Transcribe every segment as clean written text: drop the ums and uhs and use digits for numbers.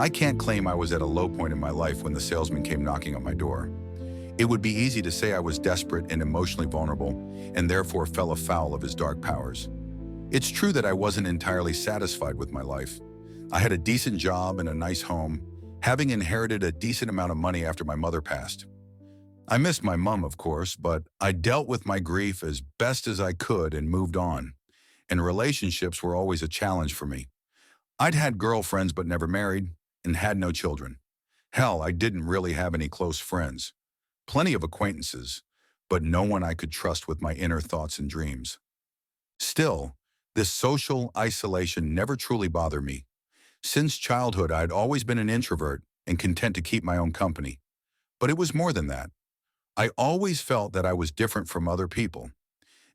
I can't claim I was at a low point in my life when the salesman came knocking on my door. It would be easy to say I was desperate and emotionally vulnerable, and therefore fell afoul of his dark powers. It's true that I wasn't entirely satisfied with my life. I had a decent job and a nice home, having inherited a decent amount of money after my mother passed. I missed my mom, of course, but I dealt with my grief as best as I could and moved on. And relationships were always a challenge for me. I'd had girlfriends but never married, and had no children. Hell, I didn't really have any close friends. Plenty of acquaintances, but no one I could trust with my inner thoughts and dreams. Still, this social isolation never truly bothered me. Since childhood, I'd always been an introvert and content to keep my own company. But it was more than that. I always felt that I was different from other people,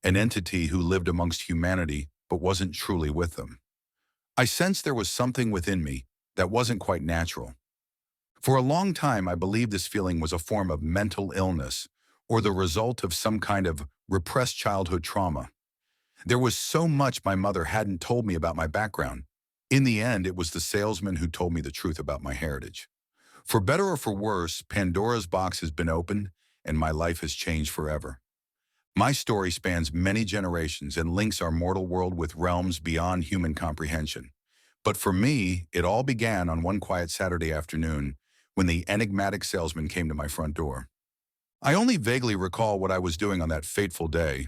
an entity who lived amongst humanity but wasn't truly with them. I sensed there was something within me that wasn't quite natural. For a long time, I believed this feeling was a form of mental illness or the result of some kind of repressed childhood trauma. There was so much my mother hadn't told me about my background. In the end, it was the salesman who told me the truth about my heritage. For better or for worse, Pandora's box has been opened and my life has changed forever. My story spans many generations and links our mortal world with realms beyond human comprehension. But for me, it all began on one quiet Saturday afternoon when the enigmatic salesman came to my front door. I only vaguely recall what I was doing on that fateful day.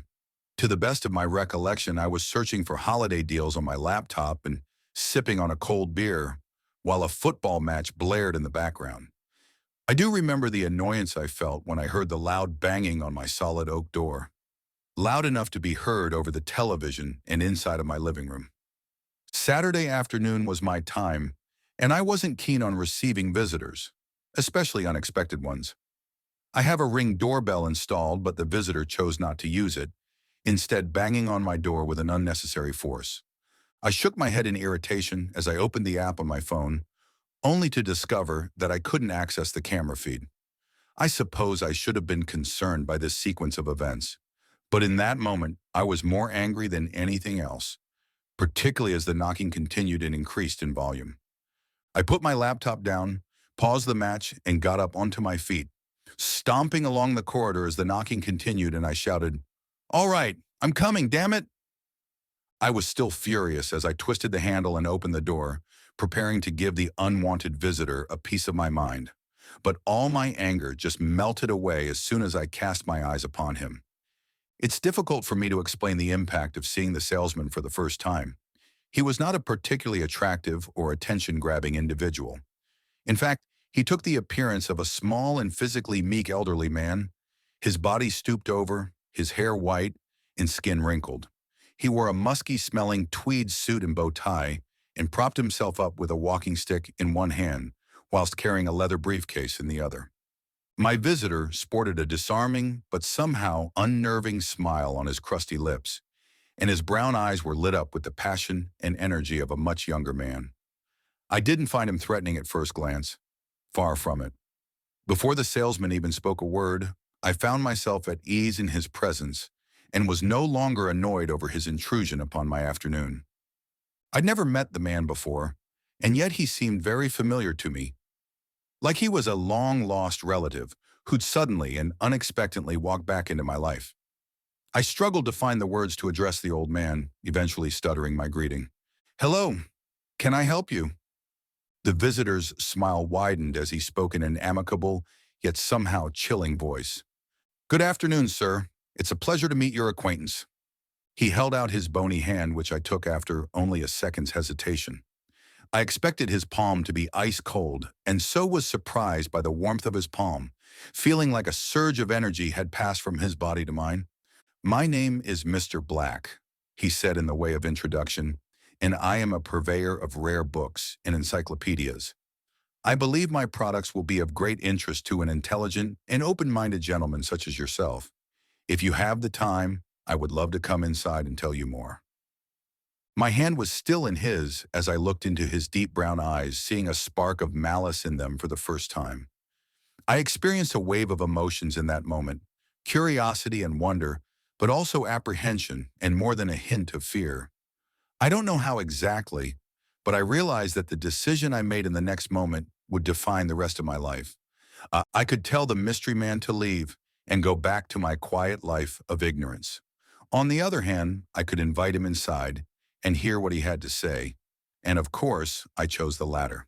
To the best of my recollection, I was searching for holiday deals on my laptop and sipping on a cold beer while a football match blared in the background. I do remember the annoyance I felt when I heard the loud banging on my solid oak door, loud enough to be heard over the television and inside of my living room. Saturday afternoon was my time, and I wasn't keen on receiving visitors, especially unexpected ones. I have a Ring doorbell installed, but the visitor chose not to use it, instead banging on my door with an unnecessary force. I shook my head in irritation as I opened the app on my phone, only to discover that I couldn't access the camera feed. I suppose I should have been concerned by this sequence of events, but in that moment, I was more angry than anything else, particularly as the knocking continued and increased in volume. I put my laptop down, paused the match, and got up onto my feet, stomping along the corridor as the knocking continued, and I shouted, "All right, I'm coming, damn it!" I was still furious as I twisted the handle and opened the door, preparing to give the unwanted visitor a piece of my mind. But all my anger just melted away as soon as I cast my eyes upon him. It's difficult for me to explain the impact of seeing the salesman for the first time. He was not a particularly attractive or attention-grabbing individual. In fact, he took the appearance of a small and physically meek elderly man, his body stooped over, his hair white, and skin wrinkled. He wore a musky-smelling tweed suit and bow tie and propped himself up with a walking stick in one hand, whilst carrying a leather briefcase in the other. My visitor sported a disarming but somehow unnerving smile on his crusty lips, and his brown eyes were lit up with the passion and energy of a much younger man. I didn't find him threatening at first glance. Far from it. Before the salesman even spoke a word, I found myself at ease in his presence and was no longer annoyed over his intrusion upon my afternoon. I'd never met the man before, and yet he seemed very familiar to me, like he was a long-lost relative who'd suddenly and unexpectedly walked back into my life. I struggled to find the words to address the old man, eventually stuttering my greeting. "Hello, can I help you?" The visitor's smile widened as he spoke in an amicable, yet somehow chilling voice. "Good afternoon, sir. It's a pleasure to meet your acquaintance." He held out his bony hand, which I took after only a second's hesitation. I expected his palm to be ice cold, and so was surprised by the warmth of his palm, feeling like a surge of energy had passed from his body to mine. "My name is Mr. Black," he said in the way of introduction, "and I am a purveyor of rare books and encyclopedias. I believe my products will be of great interest to an intelligent and open-minded gentleman such as yourself. If you have the time, I would love to come inside and tell you more." My hand was still in his as I looked into his deep brown eyes, seeing a spark of malice in them for the first time. I experienced a wave of emotions in that moment, curiosity and wonder, but also apprehension and more than a hint of fear. I don't know how exactly, but I realized that the decision I made in the next moment would define the rest of my life. I could tell the mystery man to leave and go back to my quiet life of ignorance. On the other hand, I could invite him inside and hear what he had to say. And of course, I chose the latter.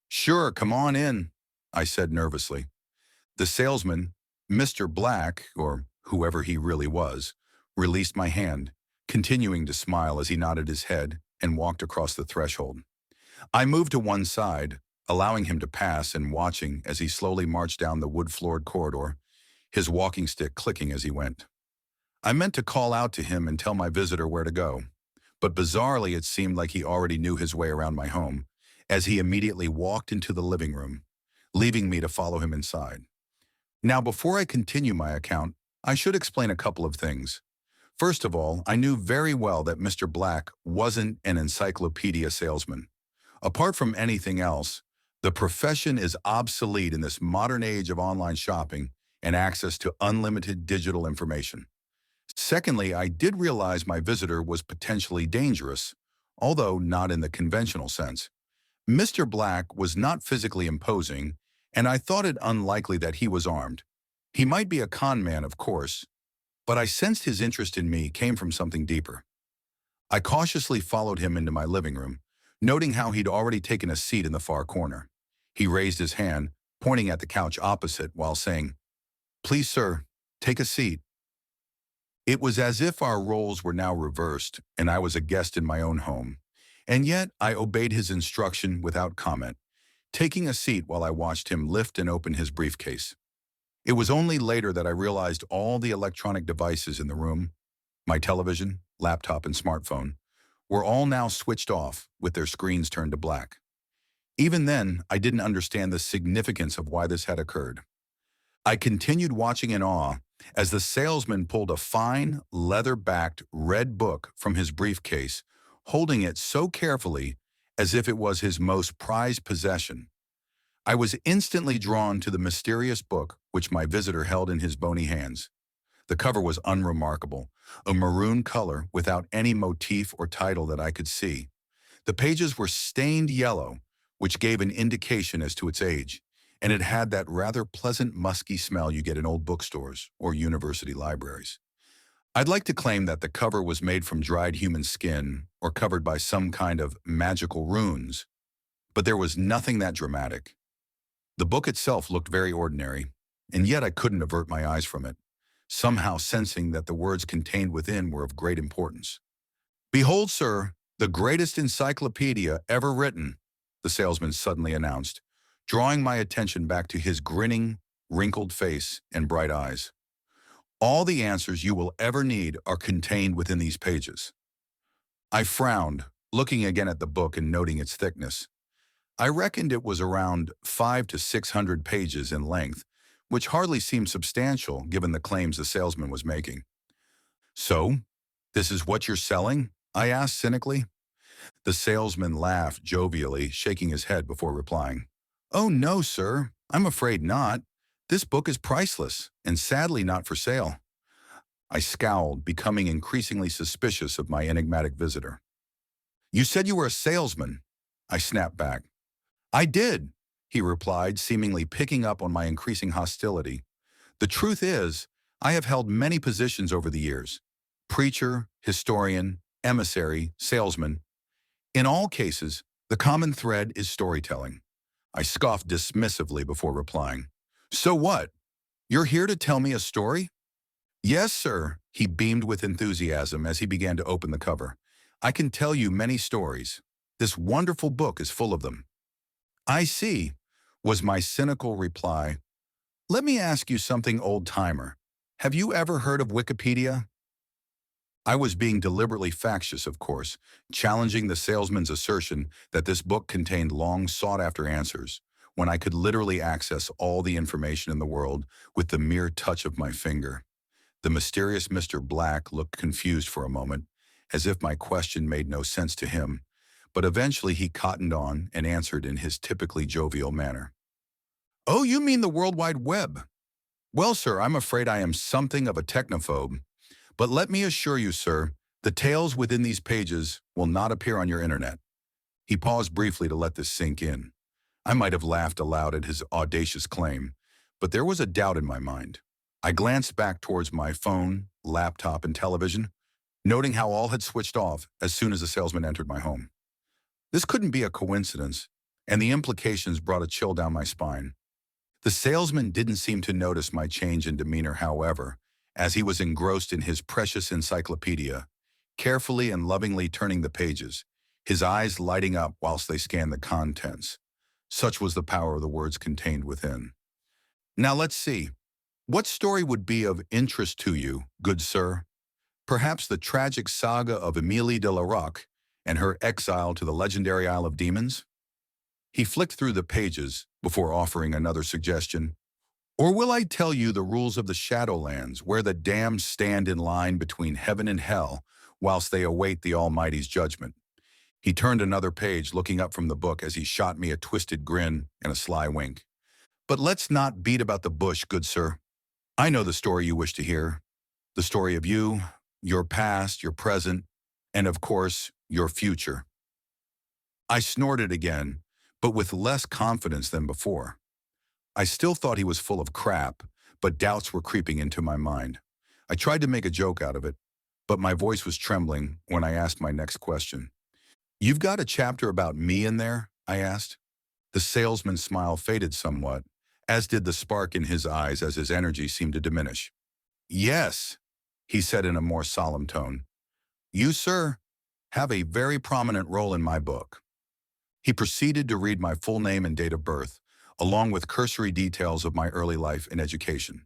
"Sure, come on in," I said nervously. The salesman, Mr. Black, or whoever he really was, released my hand, continuing to smile as he nodded his head and walked across the threshold. I moved to one side, allowing him to pass and watching as he slowly marched down the wood-floored corridor, his walking stick clicking as he went. I meant to call out to him and tell my visitor where to go, but bizarrely it seemed like he already knew his way around my home, as he immediately walked into the living room, leaving me to follow him inside. Now, before I continue my account, I should explain a couple of things. First of all, I knew very well that Mr. Black wasn't an encyclopedia salesman. Apart from anything else, the profession is obsolete in this modern age of online shopping and access to unlimited digital information. Secondly, I did realize my visitor was potentially dangerous, although not in the conventional sense. Mr. Black was not physically imposing, and I thought it unlikely that he was armed. He might be a con man, of course, but I sensed his interest in me came from something deeper. I cautiously followed him into my living room, noting how he'd already taken a seat in the far corner. He raised his hand, pointing at the couch opposite while saying, "Please, sir, take a seat." It was as if our roles were now reversed and I was a guest in my own home. And yet I obeyed his instruction without comment, taking a seat while I watched him lift and open his briefcase. It was only later that I realized all the electronic devices in the room, my television, laptop, and smartphone, were all now switched off with their screens turned to black. Even then, I didn't understand the significance of why this had occurred. I continued watching in awe as the salesman pulled a fine, leather-backed red book from his briefcase, holding it so carefully as if it was his most prized possession. I was instantly drawn to the mysterious book which my visitor held in his bony hands. The cover was unremarkable, a maroon color without any motif or title that I could see. The pages were stained yellow, which gave an indication as to its age, and it had that rather pleasant musky smell you get in old bookstores or university libraries. I'd like to claim that the cover was made from dried human skin or covered by some kind of magical runes, but there was nothing that dramatic. The book itself looked very ordinary, and yet I couldn't avert my eyes from it, somehow sensing that the words contained within were of great importance. "Behold, sir, the greatest encyclopedia ever written," the salesman suddenly announced, drawing my attention back to his grinning, wrinkled face and bright eyes. "All the answers you will ever need are contained within these pages." I frowned, looking again at the book and noting its thickness. I reckoned it was around 500 to 600 pages in length, which hardly seemed substantial given the claims the salesman was making. "So, this is what you're selling?" I asked cynically. The salesman laughed jovially, shaking his head before replying. "Oh no, sir, I'm afraid not. This book is priceless, and sadly not for sale." I scowled, becoming increasingly suspicious of my enigmatic visitor. "You said you were a salesman," I snapped back. "I did," he replied, seemingly picking up on my increasing hostility. "The truth is, I have held many positions over the years: preacher, historian, emissary, salesman. In all cases, the common thread is storytelling." I scoffed dismissively before replying. "So what? You're here to tell me a story?" "Yes, sir," he beamed with enthusiasm as he began to open the cover. "I can tell you many stories. This wonderful book is full of them." "I see," was my cynical reply. "Let me ask you something, old-timer. Have you ever heard of Wikipedia?" I was being deliberately factious, of course, challenging the salesman's assertion that this book contained long sought-after answers, when I could literally access all the information in the world with the mere touch of my finger. The mysterious Mr. Black looked confused for a moment, as if my question made no sense to him, but eventually he cottoned on and answered in his typically jovial manner. "Oh, you mean the World Wide Web? Well, sir, I'm afraid I am something of a technophobe. But let me assure you, sir, the tales within these pages will not appear on your internet. He paused briefly to let this sink in. I might have laughed aloud at his audacious claim, but there was a doubt in my mind. I glanced back towards my phone, laptop, and television, noting how all had switched off as soon as the salesman entered my home. This couldn't be a coincidence, and the implications brought a chill down my spine. The salesman didn't seem to notice my change in demeanor, however, as he was engrossed in his precious encyclopedia, carefully and lovingly turning the pages, his eyes lighting up whilst they scanned the contents. Such was the power of the words contained within. Now let's see. What story would be of interest to you, good sir? Perhaps the tragic saga of Emilie de la Roque and her exile to the legendary Isle of Demons? He flicked through the pages before offering another suggestion. Or will I tell you the rules of the Shadowlands, where the damned stand in line between heaven and hell whilst they await the Almighty's judgment? He turned another page, looking up from the book as he shot me a twisted grin and a sly wink. But let's not beat about the bush, good sir. I know the story you wish to hear. The story of you, your past, your present, and of course, your future. I snorted again, but with less confidence than before. I still thought he was full of crap, but doubts were creeping into my mind. I tried to make a joke out of it, but my voice was trembling when I asked my next question. You've got a chapter about me in there? I asked. The salesman's smile faded somewhat, as did the spark in his eyes as his energy seemed to diminish. Yes, he said in a more solemn tone. You, sir, have a very prominent role in my book. He proceeded to read my full name and date of birth, along with cursory details of my early life and education.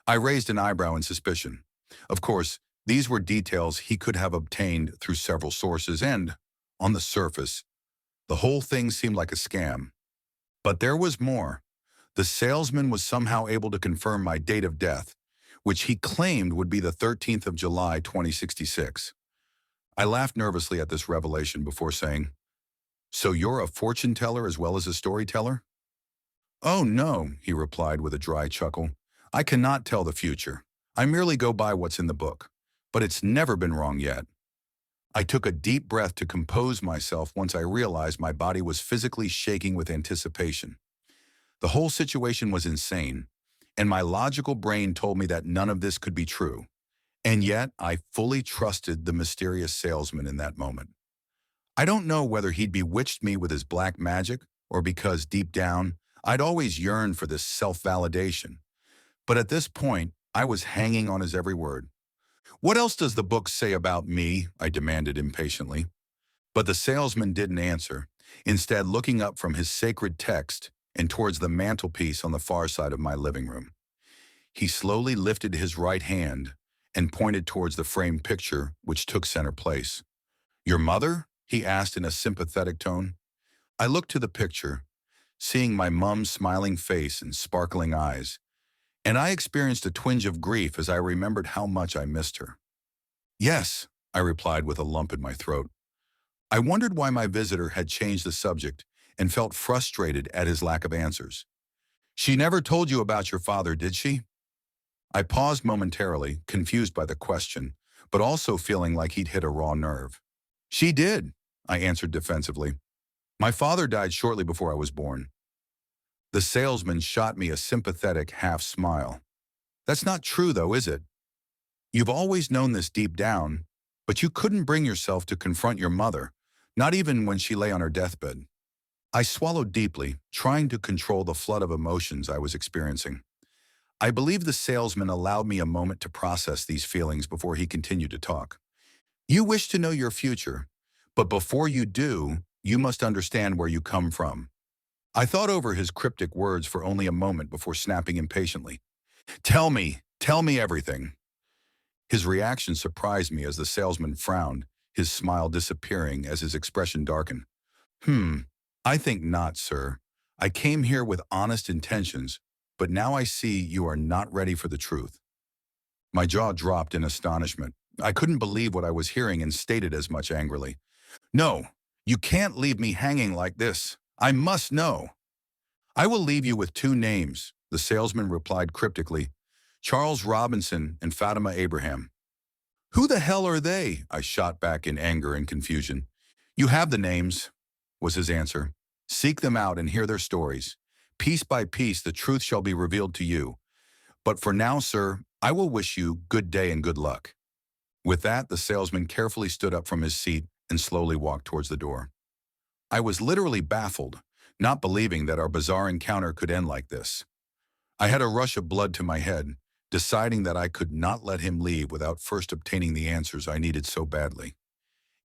I raised an eyebrow in suspicion. Of course, these were details he could have obtained through several sources and, on the surface, the whole thing seemed like a scam. But there was more. The salesman was somehow able to confirm my date of death, which he claimed would be the 13th of July, 2066. I laughed nervously at this revelation before saying, So you're a fortune teller as well as a storyteller? Oh no, he replied with a dry chuckle. I cannot tell the future. I merely go by what's in the book. But it's never been wrong yet. I took a deep breath to compose myself once I realized my body was physically shaking with anticipation. The whole situation was insane, and my logical brain told me that none of this could be true. And yet, I fully trusted the mysterious salesman in that moment. I don't know whether he'd bewitched me with his black magic or because, deep down, I'd always yearned for this self-validation. But at this point, I was hanging on his every word. What else does the book say about me? I demanded impatiently. But the salesman didn't answer, instead looking up from his sacred text and towards the mantelpiece on the far side of my living room. He slowly lifted his right hand and pointed towards the framed picture which took center place. Your mother? He asked in a sympathetic tone. I looked to the picture, seeing my mom's smiling face and sparkling eyes, and I experienced a twinge of grief as I remembered how much I missed her. Yes, I replied with a lump in my throat. I wondered why my visitor had changed the subject and felt frustrated at his lack of answers. She never told you about your father, did she? I paused momentarily, confused by the question, but also feeling like he'd hit a raw nerve. She did, I answered defensively. My father died shortly before I was born. The salesman shot me a sympathetic half smile. That's not true, though, is it? You've always known this deep down, but you couldn't bring yourself to confront your mother, not even when she lay on her deathbed. I swallowed deeply, trying to control the flood of emotions I was experiencing. I believe the salesman allowed me a moment to process these feelings before he continued to talk. You wish to know your future, but before you do, you must understand where you come from. I thought over his cryptic words for only a moment before snapping impatiently. Tell me everything. His reaction surprised me as the salesman frowned, his smile disappearing as his expression darkened. I think not, sir. I came here with honest intentions, but now I see you are not ready for the truth. My jaw dropped in astonishment. I couldn't believe what I was hearing and stated as much angrily. No, you can't leave me hanging like this. I must know. I will leave you with two names, the salesman replied cryptically. Charles Robinson and Fatima Abraham. Who the hell are they? I shot back in anger and confusion. You have the names. was his answer. Seek them out and hear their stories. Piece by piece, the truth shall be revealed to you. But for now, sir, I will wish you good day and good luck. With that, the salesman carefully stood up from his seat and slowly walked towards the door. I was literally baffled, not believing that our bizarre encounter could end like this. I had a rush of blood to my head, deciding that I could not let him leave without first obtaining the answers I needed so badly.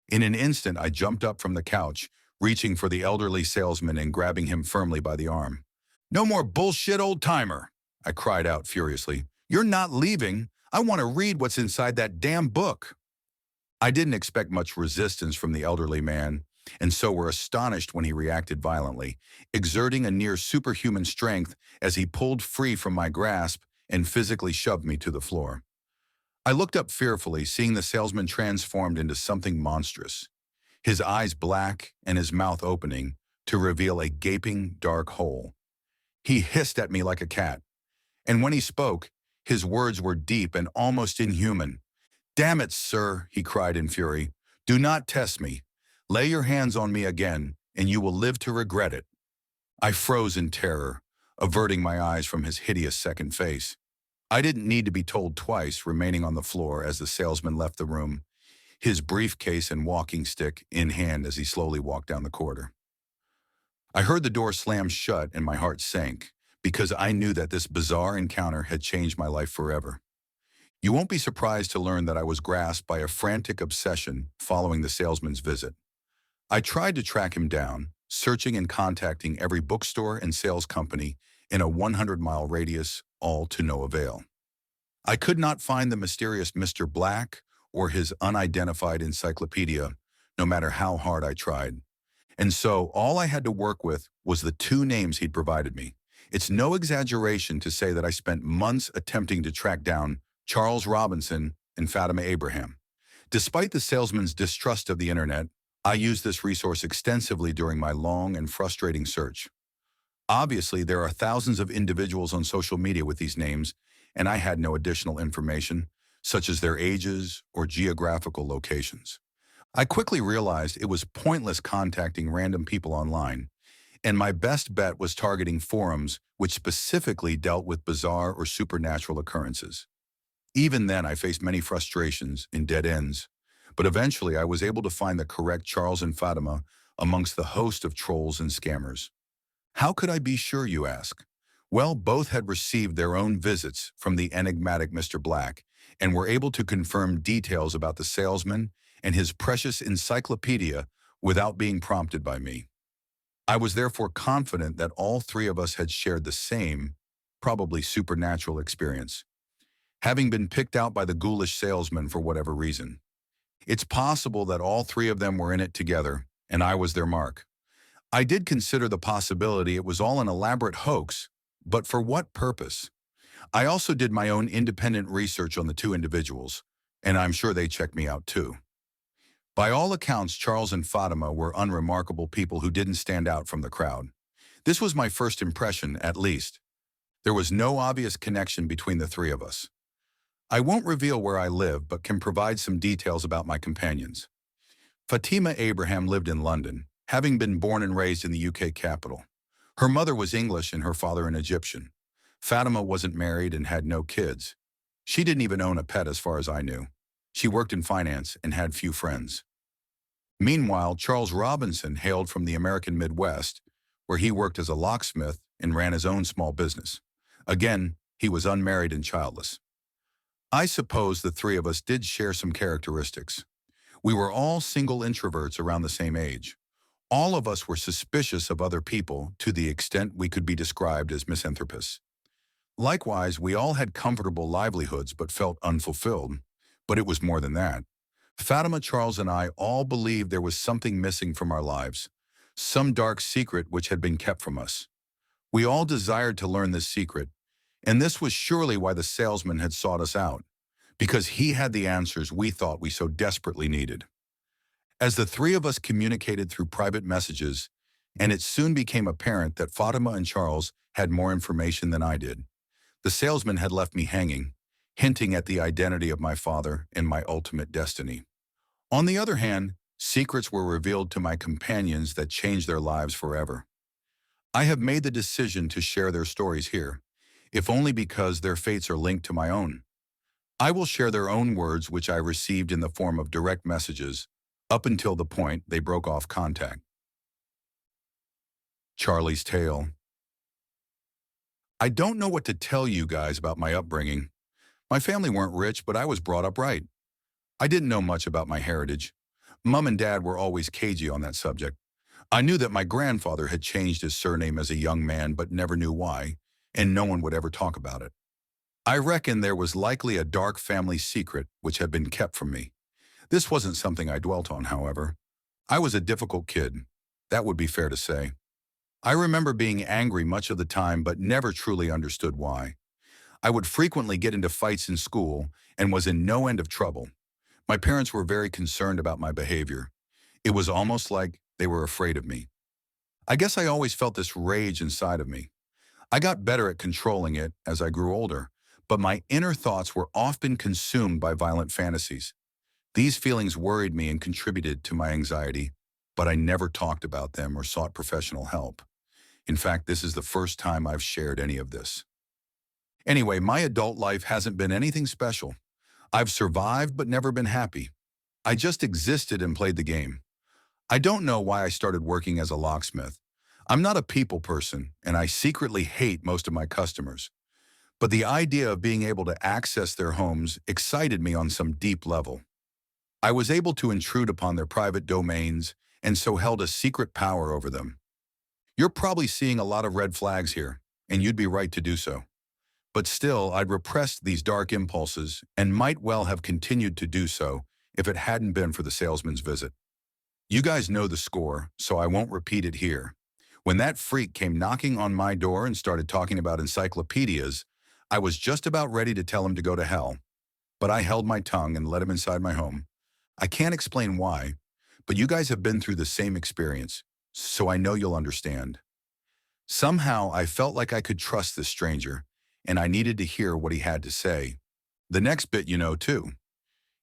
In an instant, I jumped up from the couch, reaching for the elderly salesman and grabbing him firmly by the arm. "No more bullshit, old-timer!" I cried out furiously. "You're not leaving. I want to read what's inside that damn book." I didn't expect much resistance from the elderly man, and so were astonished when he reacted violently, exerting a near superhuman strength as he pulled free from my grasp and physically shoved me to the floor. I looked up fearfully, seeing the salesman transformed into something monstrous, his eyes black and his mouth opening to reveal a gaping, dark hole. He hissed at me like a cat, and when he spoke, his words were deep and almost inhuman. "Damn it, sir," he cried in fury. "Do not test me. Lay your hands on me again, and you will live to regret it." I froze in terror, averting my eyes from his hideous second face. I didn't need to be told twice, remaining on the floor as the salesman left the room, his briefcase and walking stick in hand as he slowly walked down the corridor. I heard the door slam shut and my heart sank, because I knew that this bizarre encounter had changed my life forever. You won't be surprised to learn that I was grasped by a frantic obsession following the salesman's visit. I tried to track him down, searching and contacting every bookstore and sales company in a 100-mile radius, all to no avail. I could not find the mysterious Mr. Black or his unidentified encyclopedia, no matter how hard I tried. And so all I had to work with was the two names he'd provided me. It's no exaggeration to say that I spent months attempting to track down Charles Robinson and Fatima Abraham. Despite the salesman's distrust of the internet, I used this resource extensively during my long and frustrating search. Obviously, there are thousands of individuals on social media with these names, and I had no additional information, such as their ages or geographical locations. I quickly realized it was pointless contacting random people online, and my best bet was targeting forums which specifically dealt with bizarre or supernatural occurrences. Even then, I faced many frustrations and dead ends, but eventually I was able to find the correct Charles and Fatima amongst the host of trolls and scammers. How could I be sure, you ask? Well, both had received their own visits from the enigmatic Mr. Black and were able to confirm details about the salesman and his precious encyclopedia without being prompted by me. I was therefore confident that all three of us had shared the same, probably supernatural experience, having been picked out by the ghoulish salesman for whatever reason. It's possible that all three of them were in it together, and I was their mark. I did consider the possibility it was all an elaborate hoax, but for what purpose? I also did my own independent research on the two individuals, and I'm sure they checked me out too. By all accounts, Charles and Fatima were unremarkable people who didn't stand out from the crowd. This was my first impression, at least. There was no obvious connection between the three of us. I won't reveal where I live, but can provide some details about my companions. Fatima Abraham lived in London, having been born and raised in the UK capital. Her mother was English and her father an Egyptian. Fatima wasn't married and had no kids. She didn't even own a pet as far as I knew. She worked in finance and had few friends. Meanwhile, Charles Robinson hailed from the American Midwest, where he worked as a locksmith and ran his own small business. Again, he was unmarried and childless. I suppose the three of us did share some characteristics. We were all single introverts around the same age. All of us were suspicious of other people to the extent we could be described as misanthropists. Likewise, we all had comfortable livelihoods but felt unfulfilled. But it was more than that. Fatima, Charles, and I all believed there was something missing from our lives, some dark secret which had been kept from us. We all desired to learn this secret, and this was surely why the salesman had sought us out, because he had the answers we thought we so desperately needed. As the three of us communicated through private messages, and it soon became apparent that Fatima and Charles had more information than I did, the salesman had left me hanging, hinting at the identity of my father and my ultimate destiny. On the other hand, Secrets were revealed to my companions that changed their lives forever. I have made the decision to share their stories here, if only because their fates are linked to my own. I will share their own words which I received in the form of direct messages, up until the point they broke off contact. Charlie's Tale. I don't know what to tell you guys about my upbringing. My family weren't rich, but I was brought up right. I didn't know much about my heritage. Mom and Dad were always cagey on that subject. I knew that my grandfather had changed his surname as a young man but never knew why, and no one would ever talk about it. I reckon there was likely a dark family secret which had been kept from me. This wasn't something I dwelt on, however. I was a difficult kid. That would be fair to say. I remember being angry much of the time but never truly understood why. I would frequently get into fights in school and was in no end of trouble. My parents were very concerned about my behavior. It was almost like they were afraid of me. I guess I always felt this rage inside of me. I got better at controlling it as I grew older, but my inner thoughts were often consumed by violent fantasies. These feelings worried me and contributed to my anxiety, but I never talked about them or sought professional help. In fact, this is the first time I've shared any of this. Anyway, my adult life hasn't been anything special. I've survived but never been happy. I just existed and played the game. I don't know why I started working as a locksmith. I'm not a people person, and I secretly hate most of my customers. But the idea of being able to access their homes excited me on some deep level. I was able to intrude upon their private domains and so held a secret power over them. You're probably seeing a lot of red flags here, and you'd be right to do so. But still, I'd repressed these dark impulses and might well have continued to do so if it hadn't been for the salesman's visit. You guys know the score, so I won't repeat it here. When that freak came knocking on my door and started talking about encyclopedias, I was just about ready to tell him to go to hell. But I held my tongue and let him inside my home. I can't explain why, but you guys have been through the same experience, so I know you'll understand. Somehow, I felt like I could trust this stranger, and I needed to hear what he had to say. The next bit you know, too.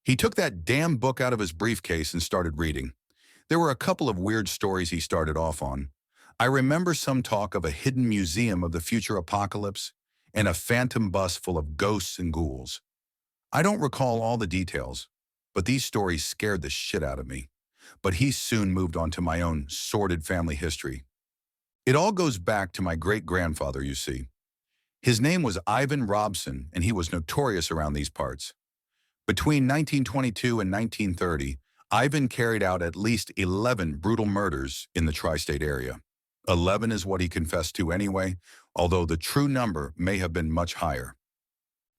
He took that damn book out of his briefcase and started reading. There were a couple of weird stories he started off on. I remember some talk of a hidden museum of the future apocalypse and a phantom bus full of ghosts and ghouls. I don't recall all the details, but these stories scared the shit out of me. But he soon moved on to my own sordid family history. It all goes back to my great-grandfather, you see. His name was Ivan Robson, and he was notorious around these parts. Between 1922 and 1930, Ivan carried out at least 11 brutal murders in the tri-state area. 11 is what he confessed to anyway, although the true number may have been much higher.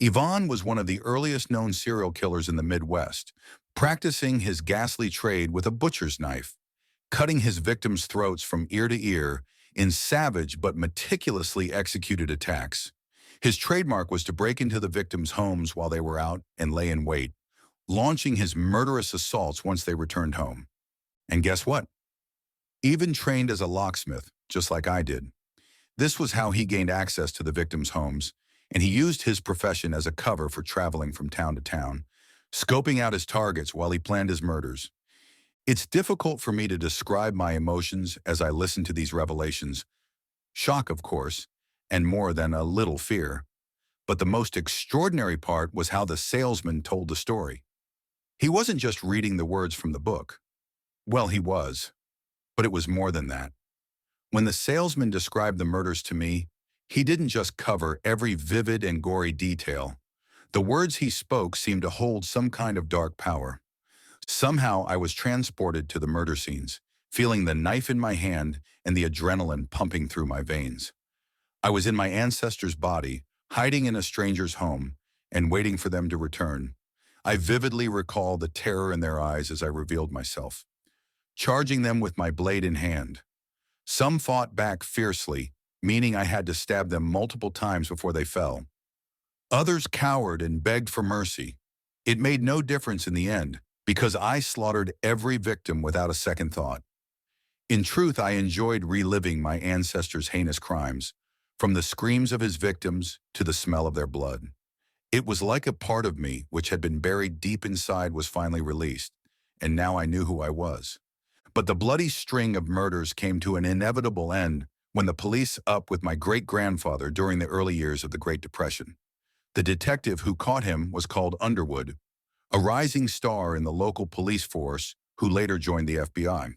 Ivan was one of the earliest known serial killers in the Midwest, practicing his ghastly trade with a butcher's knife, cutting his victims' throats from ear to ear in savage but meticulously executed attacks. His trademark was to break into the victims' homes while they were out and lay in wait, launching his murderous assaults once they returned home. And guess what? Ivan trained as a locksmith, just like I did. This was how he gained access to the victims' homes, and he used his profession as a cover for traveling from town to town, scoping out his targets while he planned his murders. It's difficult for me to describe my emotions as I listen to these revelations. Shock, of course, and more than a little fear. But the most extraordinary part was how the salesman told the story. He wasn't just reading the words from the book. Well, he was. But it was more than that. When the salesman described the murders to me, he didn't just cover every vivid and gory detail. The words he spoke seemed to hold some kind of dark power. Somehow I was transported to the murder scenes, feeling the knife in my hand and the adrenaline pumping through my veins. I was in my ancestor's body, hiding in a stranger's home, and waiting for them to return. I vividly recall the terror in their eyes as I revealed myself, charging them with my blade in hand. Some fought back fiercely, meaning I had to stab them multiple times before they fell. Others cowered and begged for mercy. It made no difference in the end, because I slaughtered every victim without a second thought. In truth, I enjoyed reliving my ancestors' heinous crimes, from the screams of his victims to the smell of their blood. It was like a part of me which had been buried deep inside was finally released, and now I knew who I was. But the bloody string of murders came to an inevitable end when the police up with my great-grandfather during the early years of the Great Depression. The detective who caught him was called Underwood, a rising star in the local police force who later joined the FBI.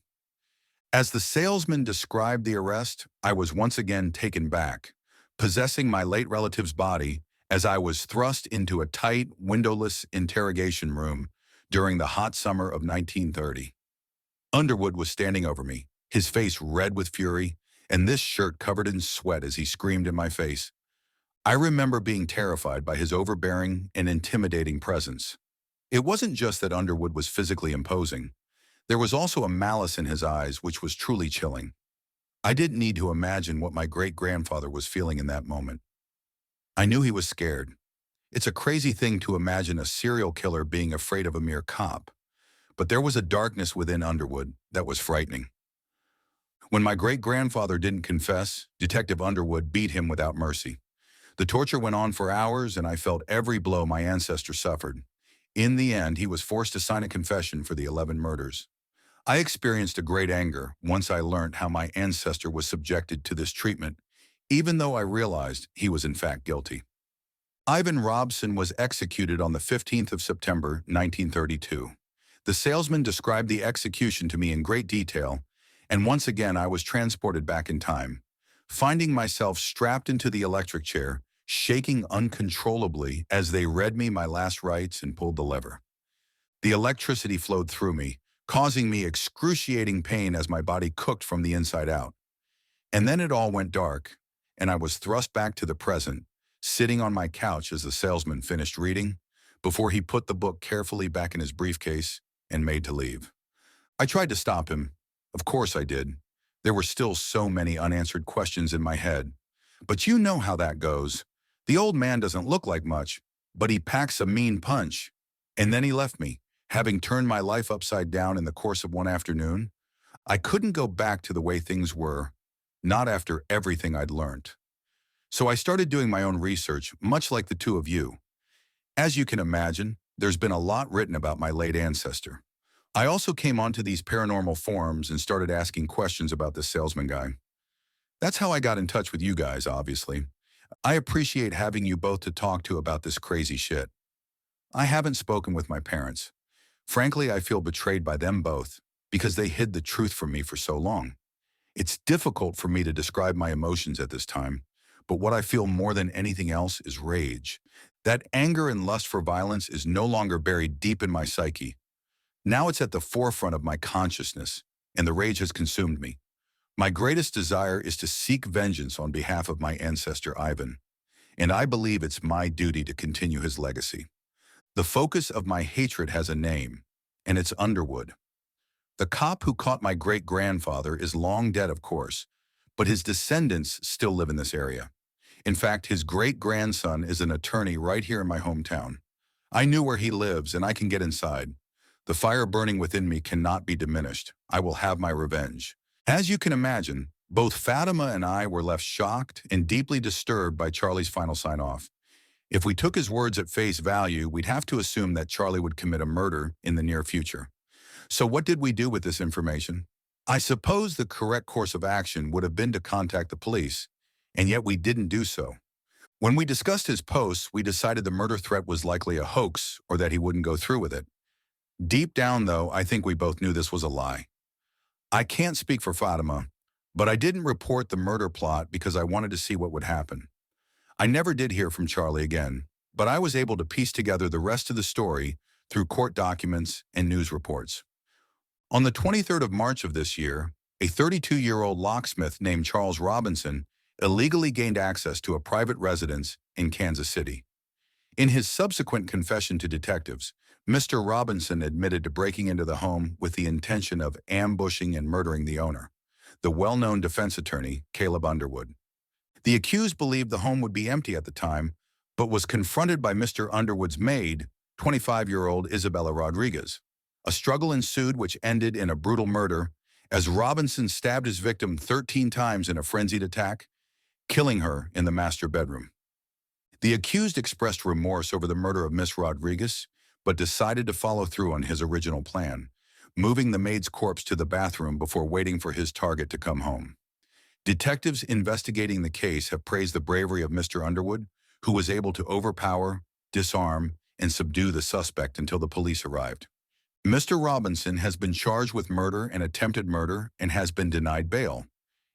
As the salesman described the arrest, I was once again taken back, possessing my late relative's body as I was thrust into a tight, windowless interrogation room during the hot summer of 1930. Underwood was standing over me, his face red with fury, and this shirt covered in sweat as he screamed in my face. I remember being terrified by his overbearing and intimidating presence. It wasn't just that Underwood was physically imposing. There was also a malice in his eyes which was truly chilling. I didn't need to imagine what my great-grandfather was feeling in that moment. I knew he was scared. It's a crazy thing to imagine a serial killer being afraid of a mere cop, but there was a darkness within Underwood that was frightening. When my great-grandfather didn't confess, Detective Underwood beat him without mercy. The torture went on for hours, and I felt every blow my ancestor suffered. In the end, he was forced to sign a confession for the 11 murders. I experienced a great anger once I learned how my ancestor was subjected to this treatment, even though I realized he was in fact guilty. Ivan Robson was executed on the 15th of September, 1932. The salesman described the execution to me in great detail, and once again I was transported back in time, finding myself strapped into the electric chair, shaking uncontrollably as they read me my last rites and pulled the lever. The electricity flowed through me, causing me excruciating pain as my body cooked from the inside out. And then it all went dark, and I was thrust back to the present, sitting on my couch as the salesman finished reading, before he put the book carefully back in his briefcase and made to leave. I tried to stop him. Of course I did. There were still so many unanswered questions in my head. But you know how that goes. The old man doesn't look like much, but he packs a mean punch. And then he left me, having turned my life upside down in the course of one afternoon. I couldn't go back to the way things were, not after everything I'd learned. So I started doing my own research, much like the two of you. As you can imagine, there's been a lot written about my late ancestor. I also came onto these paranormal forums and started asking questions about this salesman guy. That's how I got in touch with you guys, obviously. I appreciate having you both to talk to about this crazy shit. I haven't spoken with my parents. Frankly, I feel betrayed by them both because they hid the truth from me for so long. It's difficult for me to describe my emotions at this time, but what I feel more than anything else is rage. That anger and lust for violence is no longer buried deep in my psyche. Now it's at the forefront of my consciousness, and the rage has consumed me. My greatest desire is to seek vengeance on behalf of my ancestor Ivan, and I believe it's my duty to continue his legacy. The focus of my hatred has a name, and it's Underwood. The cop who caught my great-grandfather is long dead, of course, but his descendants still live in this area. In fact, his great-grandson is an attorney right here in my hometown. I knew where he lives, and I can get inside. The fire burning within me cannot be diminished. I will have my revenge. As you can imagine, both Fatima and I were left shocked and deeply disturbed by Charlie's final sign-off. If we took his words at face value, we'd have to assume that Charlie would commit a murder in the near future. So what did we do with this information? I suppose the correct course of action would have been to contact the police, and yet we didn't do so. When we discussed his posts, we decided the murder threat was likely a hoax or that he wouldn't go through with it. Deep down, though, I think we both knew this was a lie. I can't speak for Fatima, but I didn't report the murder plot because I wanted to see what would happen. I never did hear from Charlie again, but I was able to piece together the rest of the story through court documents and news reports. On the 23rd of March of this year, a 32-year-old locksmith named Charles Robinson illegally gained access to a private residence in Kansas City. In his subsequent confession to detectives, Mr. Robinson admitted to breaking into the home with the intention of ambushing and murdering the owner, the well-known defense attorney, Caleb Underwood. The accused believed the home would be empty at the time, but was confronted by Mr. Underwood's maid, 25-year-old Isabella Rodriguez. A struggle ensued which ended in a brutal murder as Robinson stabbed his victim 13 times in a frenzied attack, killing her in the master bedroom. The accused expressed remorse over the murder of Miss Rodriguez, but decided to follow through on his original plan. moving the maid's corpse to the bathroom before waiting for his target to come home. Detectives investigating the case have praised the bravery of Mr. Underwood, who was able to overpower, disarm, and subdue the suspect until the police arrived. Mr. Robinson has been charged with murder and attempted murder and has been denied bail.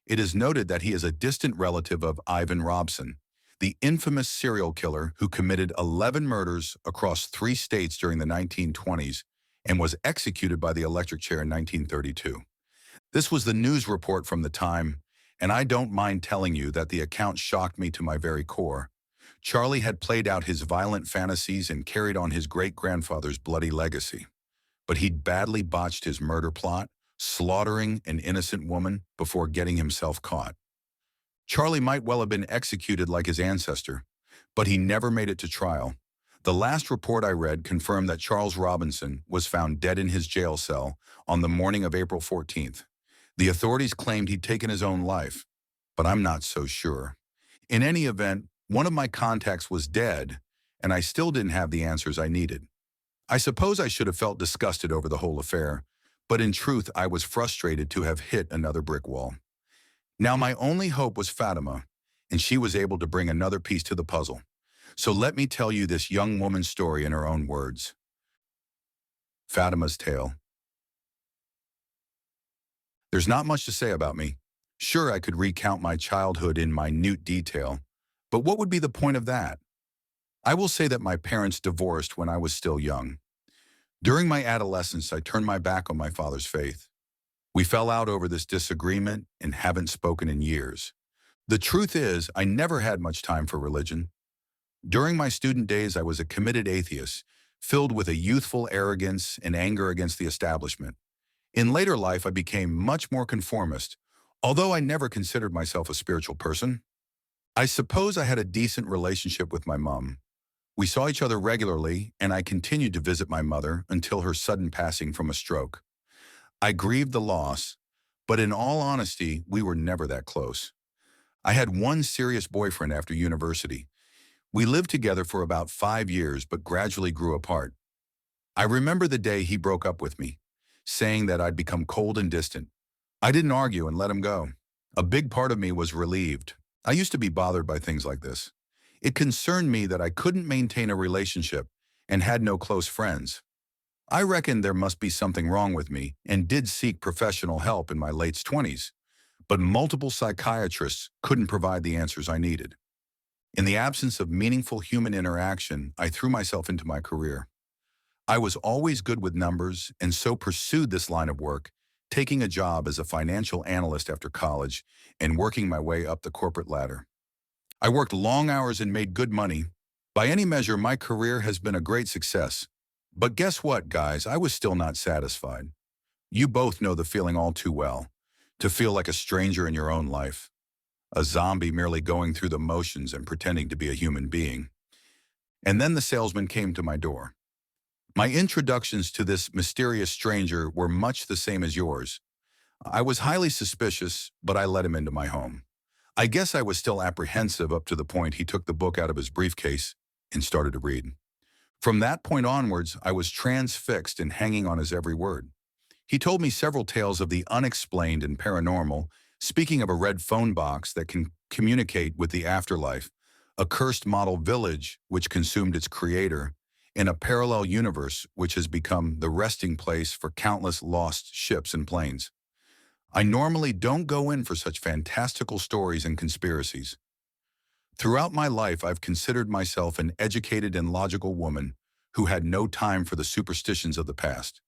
It is noted that he is a distant relative of Ivan Robson, the infamous serial killer who committed 11 murders across 3 states during the 1920s and was executed by the electric chair in 1932. This was the news report from the time, and I don't mind telling you that the account shocked me to my very core. Charlie had played out his violent fantasies and carried on his great-grandfather's bloody legacy. But he'd badly botched his murder plot, slaughtering an innocent woman before getting himself caught. Charlie might well have been executed like his ancestor, but he never made it to trial. The last report I read confirmed that Charles Robinson was found dead in his jail cell on the morning of April 14th. The authorities claimed he'd taken his own life, but I'm not so sure. In any event, one of my contacts was dead, and I still didn't have the answers I needed. I suppose I should have felt disgusted over the whole affair, but in truth I was frustrated to have hit another brick wall. Now my only hope was Fatima, and she was able to bring another piece to the puzzle. So let me tell you this young woman's story in her own words. Fatima's tale. There's not much to say about me. Sure, I could recount my childhood in minute detail, but what would be the point of that? I will say that my parents divorced when I was still young. During my adolescence, I turned my back on my father's faith. We fell out over this disagreement and haven't spoken in years. The truth is, I never had much time for religion. During my student days, I was a committed atheist, filled with a youthful arrogance and anger against the establishment. In later life, I became much more conformist, although I never considered myself a spiritual person. I suppose I had a decent relationship with my mom. We saw each other regularly, and I continued to visit my mother until her sudden passing from a stroke. I grieved the loss, but in all honesty, we were never that close. I had one serious boyfriend after university. We lived together for about 5 years, but gradually grew apart. I remember the day he broke up with me, saying that I'd become cold and distant. I didn't argue and let him go. A big part of me was relieved. I used to be bothered by things like this. It concerned me that I couldn't maintain a relationship and had no close friends. I reckoned there must be something wrong with me and did seek professional help in my late 20s, but multiple psychiatrists couldn't provide the answers I needed. In the absence of meaningful human interaction, I threw myself into my career. I was always good with numbers and so pursued this line of work, taking a job as a financial analyst after college and working my way up the corporate ladder. I worked long hours and made good money. By any measure, my career has been a great success. But guess what, guys? I was still not satisfied. You both know the feeling all too well, to feel like a stranger in your own life, a zombie merely going through the motions and pretending to be a human being. And then the salesman came to my door. My introductions to this mysterious stranger were much the same as yours. I was highly suspicious, but I let him into my home. I guess I was still apprehensive up to the point he took the book out of his briefcase and started to read. From that point onwards, I was transfixed and hanging on his every word. He told me several tales of the unexplained and paranormal, speaking of a red phone box that can communicate with the afterlife, a cursed model village which consumed its creator, and a parallel universe which has become the resting place for countless lost ships and planes. I normally don't go in for such fantastical stories and conspiracies. Throughout my life, I've considered myself an educated and logical woman who had no time for the superstitions of the past.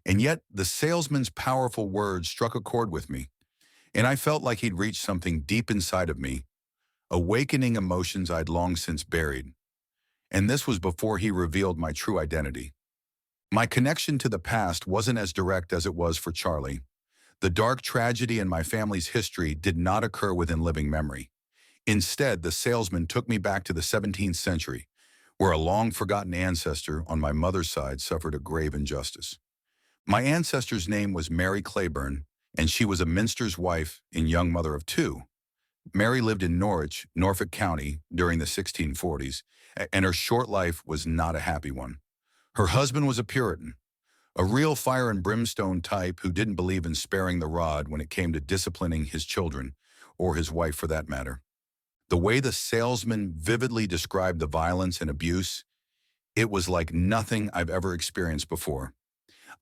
And yet, the salesman's powerful words struck a chord with me, and I felt like he'd reached something deep inside of me, awakening emotions I'd long since buried. And this was before he revealed my true identity. My connection to the past wasn't as direct as it was for Charlie. The dark tragedy in my family's history did not occur within living memory. Instead, the salesman took me back to the 17th century, where a long-forgotten ancestor on my mother's side suffered a grave injustice. My ancestor's name was Mary Claiborne, and she was a minster's wife and young mother of 2. Mary lived in Norwich, Norfolk County, during the 1640s, and her short life was not a happy one. Her husband was a Puritan, A real fire and brimstone type who didn't believe in sparing the rod when it came to disciplining his children, or his wife for that matter. The way the salesman vividly described the violence and abuse, it was like nothing I've ever experienced before.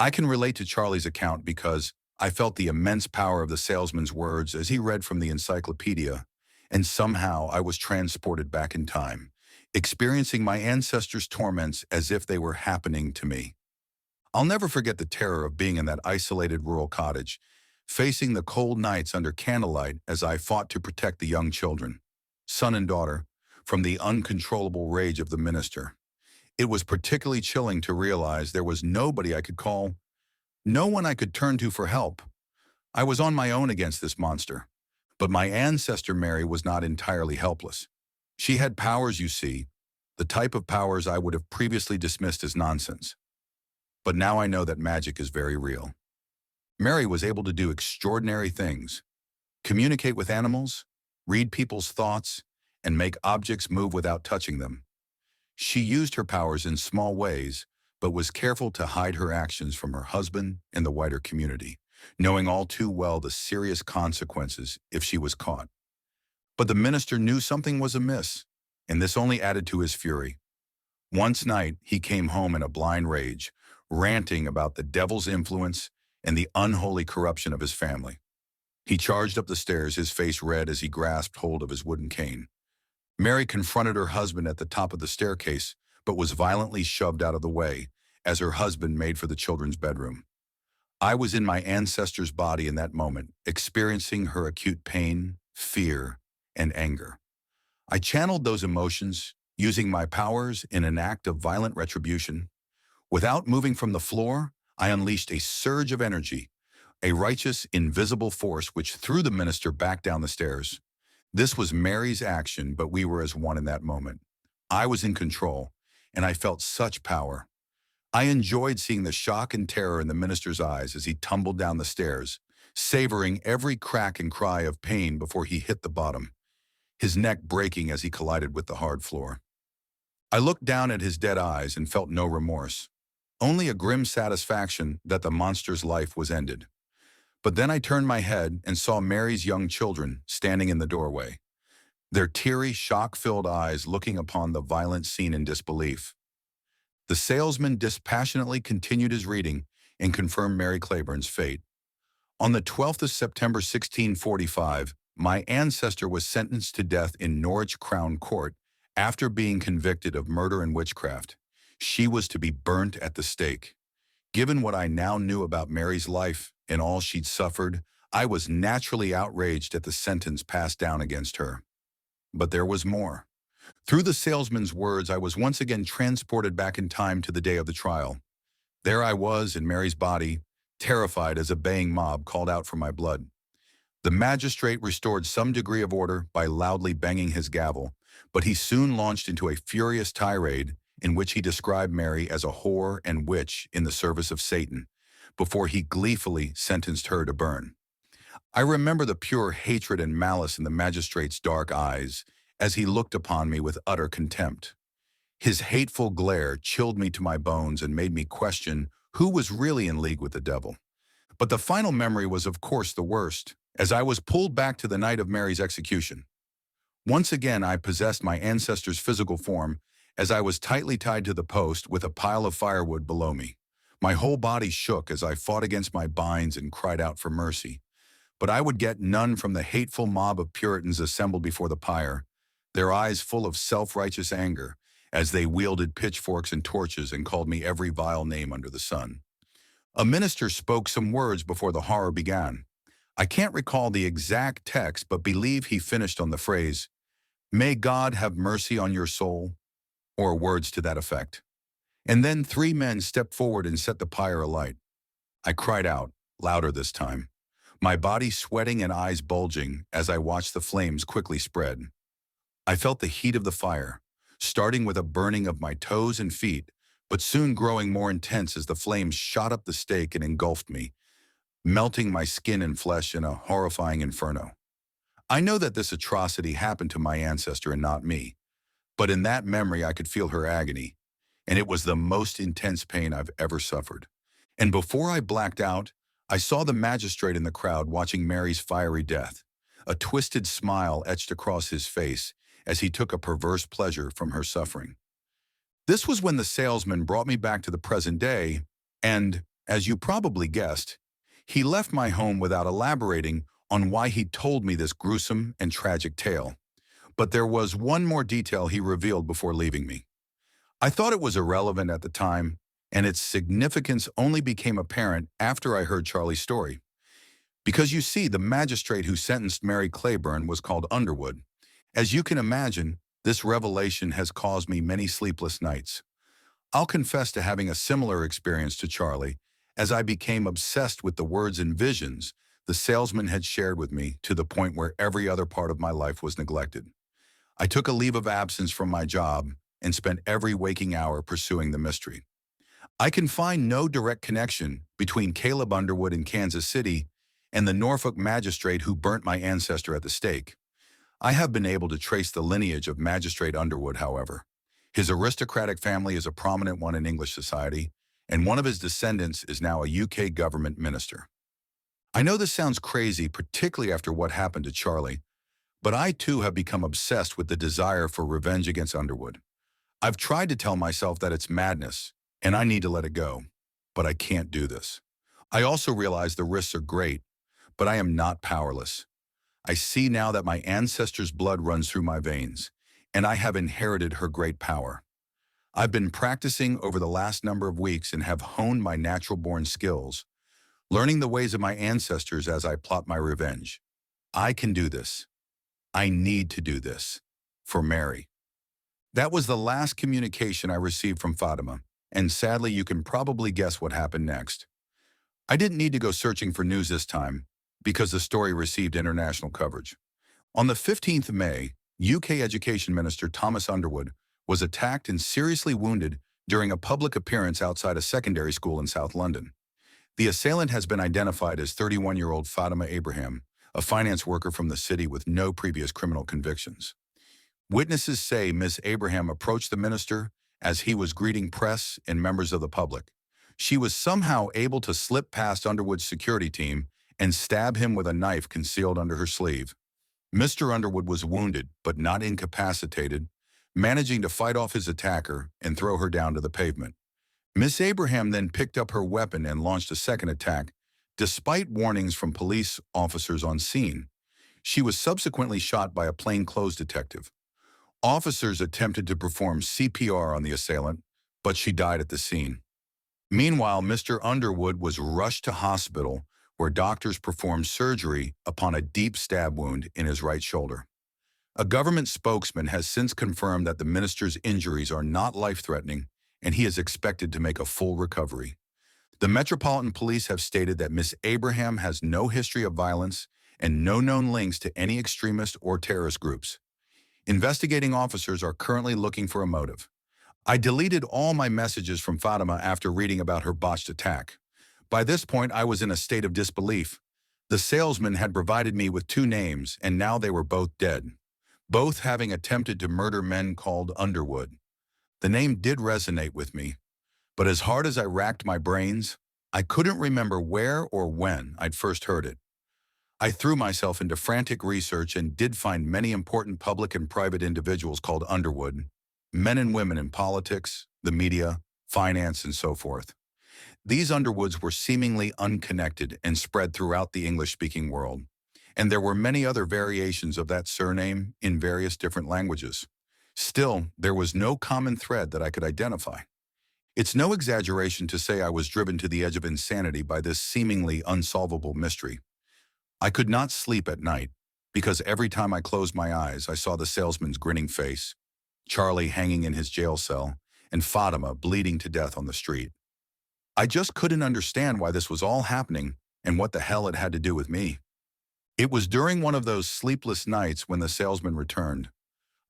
I can relate to Charlie's account because I felt the immense power of the salesman's words as he read from the encyclopedia, and somehow I was transported back in time, experiencing my ancestors' torments as if they were happening to me. I'll never forget the terror of being in that isolated rural cottage, facing the cold nights under candlelight as I fought to protect the young children, son and daughter, from the uncontrollable rage of the minister. It was particularly chilling to realize there was nobody I could call, no one I could turn to for help. I was on my own against this monster. But my ancestor Mary was not entirely helpless. She had powers, you see, the type of powers I would have previously dismissed as nonsense. But now I know that magic is very real. Mary was able to do extraordinary things, communicate with animals, read people's thoughts, and make objects move without touching them. She used her powers in small ways, but was careful to hide her actions from her husband and the wider community, knowing all too well the serious consequences if she was caught. But the minister knew something was amiss, and this only added to his fury. Once night, he came home in a blind rage, ranting about the devil's influence and the unholy corruption of his family. He charged up the stairs, his face red as he grasped hold of his wooden cane. Mary confronted her husband at the top of the staircase, but was violently shoved out of the way as her husband made for the children's bedroom. I was in my ancestor's body in that moment, experiencing her acute pain, fear, and anger. I channeled those emotions, using my powers in an act of violent retribution. Without moving from the floor, I unleashed a surge of energy, a righteous, invisible force which threw the minister back down the stairs. This was Mary's action, but we were as one in that moment. I was in control, and I felt such power. I enjoyed seeing the shock and terror in the minister's eyes as he tumbled down the stairs, savoring every crack and cry of pain before he hit the bottom, his neck breaking as he collided with the hard floor. I looked down at his dead eyes and felt no remorse, only a grim satisfaction that the monster's life was ended. But then I turned my head and saw Mary's young children standing in the doorway, their teary, shock-filled eyes looking upon the violent scene in disbelief. The salesman dispassionately continued his reading and confirmed Mary Claiborne's fate. On the 12th of September 1645, my ancestor was sentenced to death in Norwich Crown Court after being convicted of murder and witchcraft. She was to be burnt at the stake. Given what I now knew about Mary's life and all she'd suffered, I was naturally outraged at the sentence passed down against her. But there was more. Through the salesman's words, I was once again transported back in time to the day of the trial. There I was in Mary's body, terrified as a baying mob called out for my blood. The magistrate restored some degree of order by loudly banging his gavel, but he soon launched into a furious tirade in which he described Mary as a whore and witch in the service of Satan, before he gleefully sentenced her to burn. I remember the pure hatred and malice in the magistrate's dark eyes as he looked upon me with utter contempt. His hateful glare chilled me to my bones and made me question who was really in league with the devil. But the final memory was, of course, the worst, as I was pulled back to the night of Mary's execution. Once again, I possessed my ancestor's physical form as I was tightly tied to the post with a pile of firewood below me. My whole body shook as I fought against my binds and cried out for mercy. But I would get none from the hateful mob of Puritans assembled before the pyre, their eyes full of self-righteous anger, as they wielded pitchforks and torches and called me every vile name under the sun. A minister spoke some words before the horror began. I can't recall the exact text, but believe he finished on the phrase, "May God have mercy on your soul," or words to that effect. And then 3 men stepped forward and set the pyre alight. I cried out, louder this time, my body sweating and eyes bulging as I watched the flames quickly spread. I felt the heat of the fire, starting with a burning of my toes and feet, but soon growing more intense as the flames shot up the stake and engulfed me, melting my skin and flesh in a horrifying inferno. I know that this atrocity happened to my ancestor and not me, but in that memory I could feel her agony, and it was the most intense pain I've ever suffered. And before I blacked out, I saw the magistrate in the crowd watching Mary's fiery death. A twisted smile etched across his face as he took a perverse pleasure from her suffering. This was when the salesman brought me back to the present day, and, as you probably guessed, he left my home without elaborating on why he told me this gruesome and tragic tale. But there was one more detail he revealed before leaving me. I thought it was irrelevant at the time, and its significance only became apparent after I heard Charlie's story. Because you see, the magistrate who sentenced Mary Claiborne was called Underwood. As you can imagine, this revelation has caused me many sleepless nights. I'll confess to having a similar experience to Charlie, as I became obsessed with the words and visions the salesman had shared with me to the point where every other part of my life was neglected. I took a leave of absence from my job and spent every waking hour pursuing the mystery. I can find no direct connection between Caleb Underwood in Kansas City and the Norfolk magistrate who burnt my ancestor at the stake. I have been able to trace the lineage of Magistrate Underwood, however. His aristocratic family is a prominent one in English society, and one of his descendants is now a UK government minister. I know this sounds crazy, particularly after what happened to Charlie, but I too have become obsessed with the desire for revenge against Underwood. I've tried to tell myself that it's madness, and I need to let it go, but I can't do this. I also realize the risks are great, but I am not powerless. I see now that my ancestors' blood runs through my veins, and I have inherited her great power. I've been practicing over the last number of weeks and have honed my natural-born skills, learning the ways of my ancestors as I plot my revenge. I can do this. I need to do this. For Mary. That was the last communication I received from Fatima, and sadly you can probably guess what happened next. I didn't need to go searching for news this time, because the story received international coverage. On the 15th of May, UK Education Minister Thomas Underwood was attacked and seriously wounded during a public appearance outside a secondary school in South London. The assailant has been identified as 31-year-old Fatima Abraham, a finance worker from the city with no previous criminal convictions. Witnesses say Ms. Abraham approached the minister as he was greeting press and members of the public. She was somehow able to slip past Underwood's security team and stab him with a knife concealed under her sleeve. Mr. Underwood was wounded, but not incapacitated, managing to fight off his attacker and throw her down to the pavement. Miss Abraham then picked up her weapon and launched a second attack, despite warnings from police officers on scene. She was subsequently shot by a plainclothes detective. Officers attempted to perform CPR on the assailant, but she died at the scene. Meanwhile, Mr. Underwood was rushed to hospital, where doctors performed surgery upon a deep stab wound in his right shoulder. A government spokesman has since confirmed that the minister's injuries are not life-threatening, and he is expected to make a full recovery. The Metropolitan Police have stated that Miss Abraham has no history of violence and no known links to any extremist or terrorist groups. Investigating officers are currently looking for a motive. I deleted all my messages from Fatima after reading about her botched attack. By this point, I was in a state of disbelief. The salesman had provided me with two names, and now they were both dead, both having attempted to murder men called Underwood. The name did resonate with me, but as hard as I racked my brains, I couldn't remember where or when I'd first heard it. I threw myself into frantic research and did find many important public and private individuals called Underwood, men and women in politics, the media, finance, and so forth. These Underwoods were seemingly unconnected and spread throughout the English-speaking world, and there were many other variations of that surname in various different languages. Still, there was no common thread that I could identify. It's no exaggeration to say I was driven to the edge of insanity by this seemingly unsolvable mystery. I could not sleep at night, because every time I closed my eyes, I saw the salesman's grinning face, Charlie hanging in his jail cell, and Fatima bleeding to death on the street. I just couldn't understand why this was all happening and what the hell it had to do with me. It was during one of those sleepless nights when the salesman returned.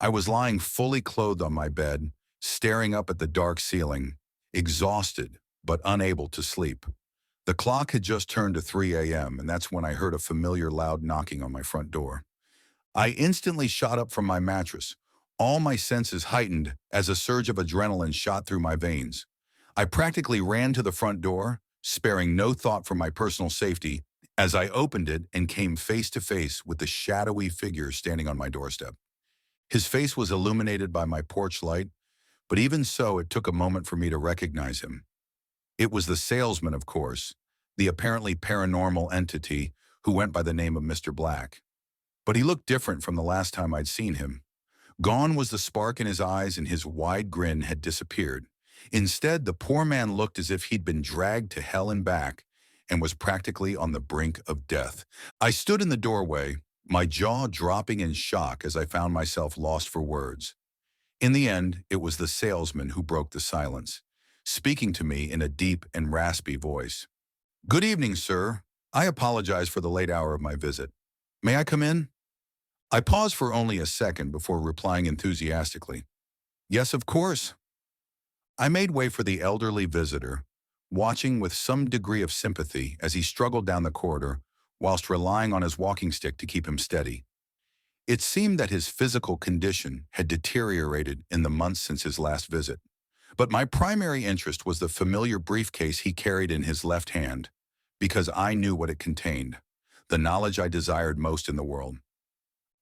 I was lying fully clothed on my bed, staring up at the dark ceiling, exhausted but unable to sleep. The clock had just turned to 3 a.m., and that's when I heard a familiar loud knocking on my front door. I instantly shot up from my mattress, all my senses heightened as a surge of adrenaline shot through my veins. I practically ran to the front door, sparing no thought for my personal safety as I opened it and came face to face with the shadowy figure standing on my doorstep. His face was illuminated by my porch light, but even so, it took a moment for me to recognize him. It was the salesman, of course, the apparently paranormal entity who went by the name of Mr. Black. But he looked different from the last time I'd seen him. Gone was the spark in his eyes and his wide grin had disappeared. Instead, the poor man looked as if he'd been dragged to hell and back and was practically on the brink of death. I stood in the doorway, my jaw dropping in shock as I found myself lost for words. In the end, it was the salesman who broke the silence, speaking to me in a deep and raspy voice. "Good evening, sir. I apologize for the late hour of my visit. May I come in?" I paused for only a second before replying enthusiastically, "Yes, of course." I made way for the elderly visitor, watching with some degree of sympathy as he struggled down the corridor whilst relying on his walking stick to keep him steady. It seemed that his physical condition had deteriorated in the months since his last visit, but my primary interest was the familiar briefcase he carried in his left hand, because I knew what it contained, the knowledge I desired most in the world.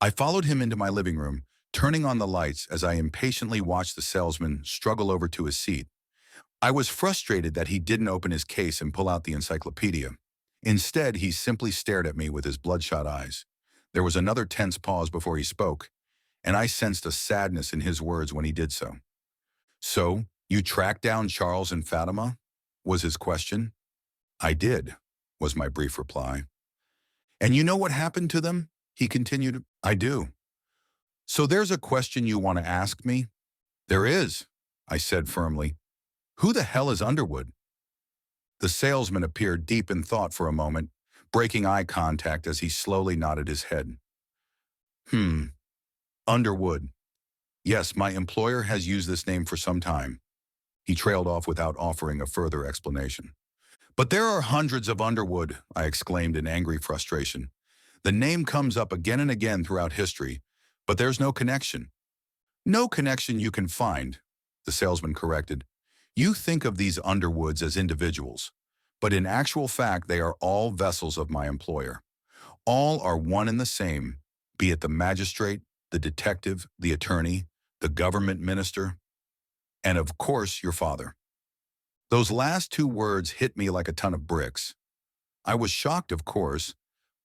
I followed him into my living room, turning on the lights as I impatiently watched the salesman struggle over to his seat. I was frustrated that he didn't open his case and pull out the encyclopedia. Instead, he simply stared at me with his bloodshot eyes. There was another tense pause before he spoke, and I sensed a sadness in his words when he did so. "So, you tracked down Charles and Fatima?" was his question. "I did," was my brief reply. "And you know what happened to them?" he continued. "I do." "So there's a question you want to ask me?" "There is," I said firmly. "Who the hell is Underwood?" The salesman appeared deep in thought for a moment, breaking eye contact as he slowly nodded his head. Underwood. Yes, my employer has used this name for some time." He trailed off without offering a further explanation. "But there are hundreds of Underwood," I exclaimed in angry frustration. "The name comes up again and again throughout history, but there's no connection." "No connection you can find," the salesman corrected. "You think of these Underwoods as individuals, but in actual fact they are all vessels of my employer. All are one and the same, be it the magistrate, the detective, the attorney, the government minister, and of course your father." Those last two words hit me like a ton of bricks. I was shocked, of course,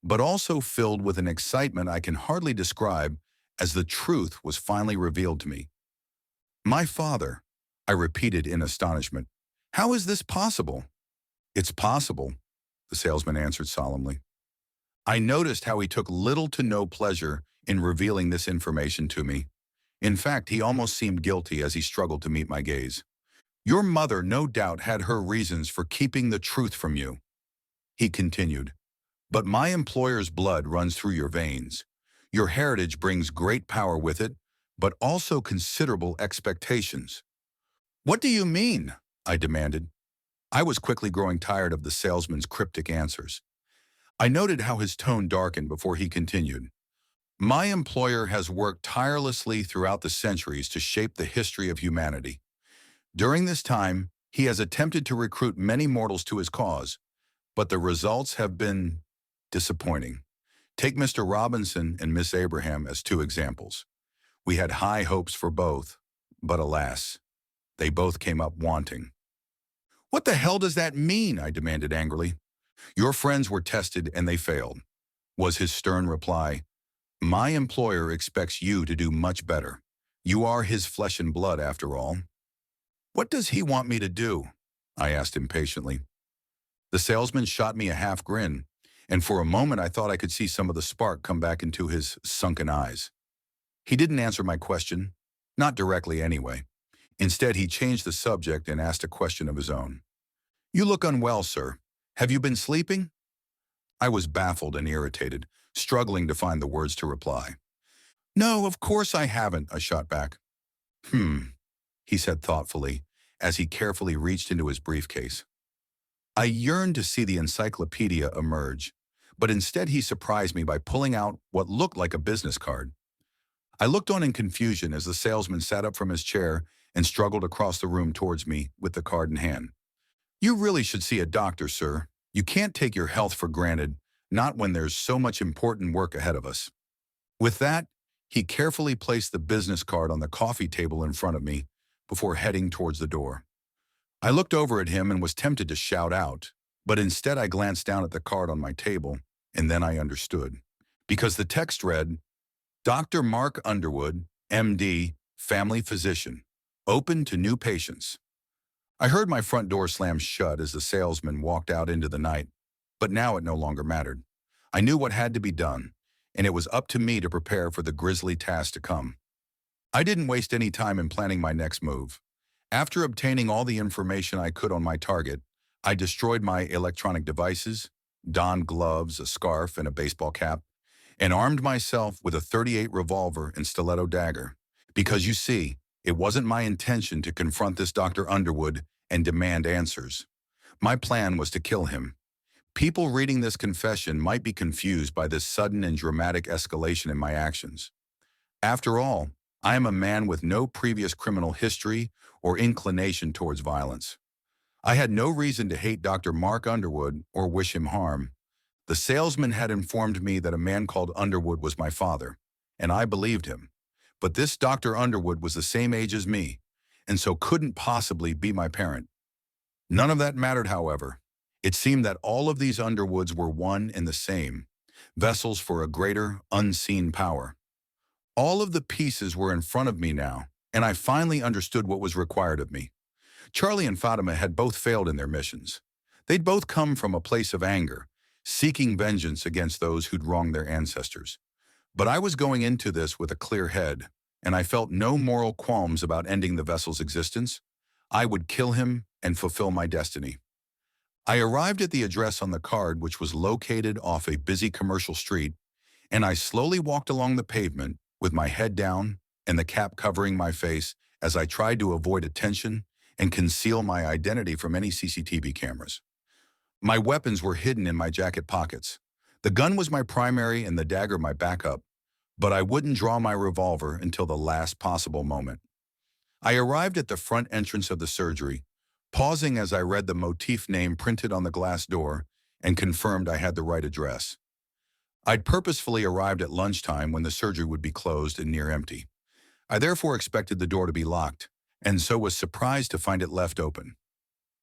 but also filled with an excitement I can hardly describe as the truth was finally revealed to me. "My father," I repeated in astonishment. "How is this possible?" "It's possible," the salesman answered solemnly. I noticed how he took little to no pleasure in revealing this information to me. In fact, he almost seemed guilty as he struggled to meet my gaze. "Your mother no doubt had her reasons for keeping the truth from you," he continued. "But my employer's blood runs through your veins. Your heritage brings great power with it, but also considerable expectations." "What do you mean?" I demanded. I was quickly growing tired of the salesman's cryptic answers. I noted how his tone darkened before he continued. "My employer has worked tirelessly throughout the centuries to shape the history of humanity. During this time, he has attempted to recruit many mortals to his cause, but the results have been disappointing. Take Mr. Robinson and Miss Abraham as two examples. We had high hopes for both, but alas, they both came up wanting." "What the hell does that mean?" I demanded angrily. "Your friends were tested and they failed," was his stern reply. "My employer expects you to do much better. You are his flesh and blood, after all." "What does he want me to do?" I asked impatiently. The salesman shot me a half grin, and for a moment I thought I could see some of the spark come back into his sunken eyes. He didn't answer my question, not directly anyway. Instead, he changed the subject and asked a question of his own. "You look unwell, sir. Have you been sleeping?" I was baffled and irritated, struggling to find the words to reply. "No, of course I haven't," I shot back. He said thoughtfully, as he carefully reached into his briefcase. I yearned to see the encyclopedia emerge, but instead he surprised me by pulling out what looked like a business card. I looked on in confusion as the salesman sat up from his chair and struggled across the room towards me with the card in hand. You really should see a doctor, sir. You can't take your health for granted, not when there's so much important work ahead of us. With that, he carefully placed the business card on the coffee table in front of me before heading towards the door. I looked over at him and was tempted to shout out, but instead I glanced down at the card on my table, and then I understood. Because the text read, Dr. Mark Underwood, MD, family physician, open to new patients. I heard my front door slam shut as the salesman walked out into the night, but now it no longer mattered. I knew what had to be done, and it was up to me to prepare for the grisly task to come. I didn't waste any time in planning my next move. After obtaining all the information I could on my target, I destroyed my electronic devices, donned gloves, a scarf, and a baseball cap, and armed myself with a .38 revolver and stiletto dagger. Because you see, it wasn't my intention to confront this Dr. Underwood and demand answers. My plan was to kill him. People reading this confession might be confused by this sudden and dramatic escalation in my actions. After all, I am a man with no previous criminal history or inclination towards violence. I had no reason to hate Dr. Mark Underwood or wish him harm. The salesman had informed me that a man called Underwood was my father, and I believed him. But this Dr. Underwood was the same age as me, and so couldn't possibly be my parent. None of that mattered, however. It seemed that all of these Underwoods were one and the same, vessels for a greater, unseen power. All of the pieces were in front of me now, and I finally understood what was required of me. Charlie and Fatima had both failed in their missions. They'd both come from a place of anger, seeking vengeance against those who'd wronged their ancestors. But I was going into this with a clear head, and I felt no moral qualms about ending the vessel's existence. I would kill him and fulfill my destiny. I arrived at the address on the card, which was located off a busy commercial street, and I slowly walked along the pavement with my head down and the cap covering my face as I tried to avoid attention and conceal my identity from any CCTV cameras. My weapons were hidden in my jacket pockets. The gun was my primary and the dagger my backup, but I wouldn't draw my revolver until the last possible moment. I arrived at the front entrance of the surgery, pausing as I read the motif name printed on the glass door and confirmed I had the right address. I'd purposefully arrived at lunchtime when the surgery would be closed and near empty. I therefore expected the door to be locked, and so was surprised to find it left open.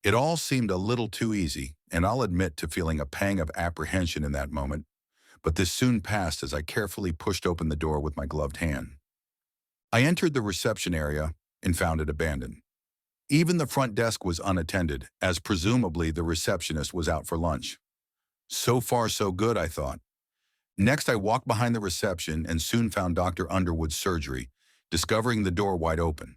It all seemed a little too easy, and I'll admit to feeling a pang of apprehension in that moment, but this soon passed as I carefully pushed open the door with my gloved hand. I entered the reception area and found it abandoned. Even the front desk was unattended, as presumably the receptionist was out for lunch. So far so good, I thought. Next, I walked behind the reception and soon found Dr. Underwood's surgery, discovering the door wide open.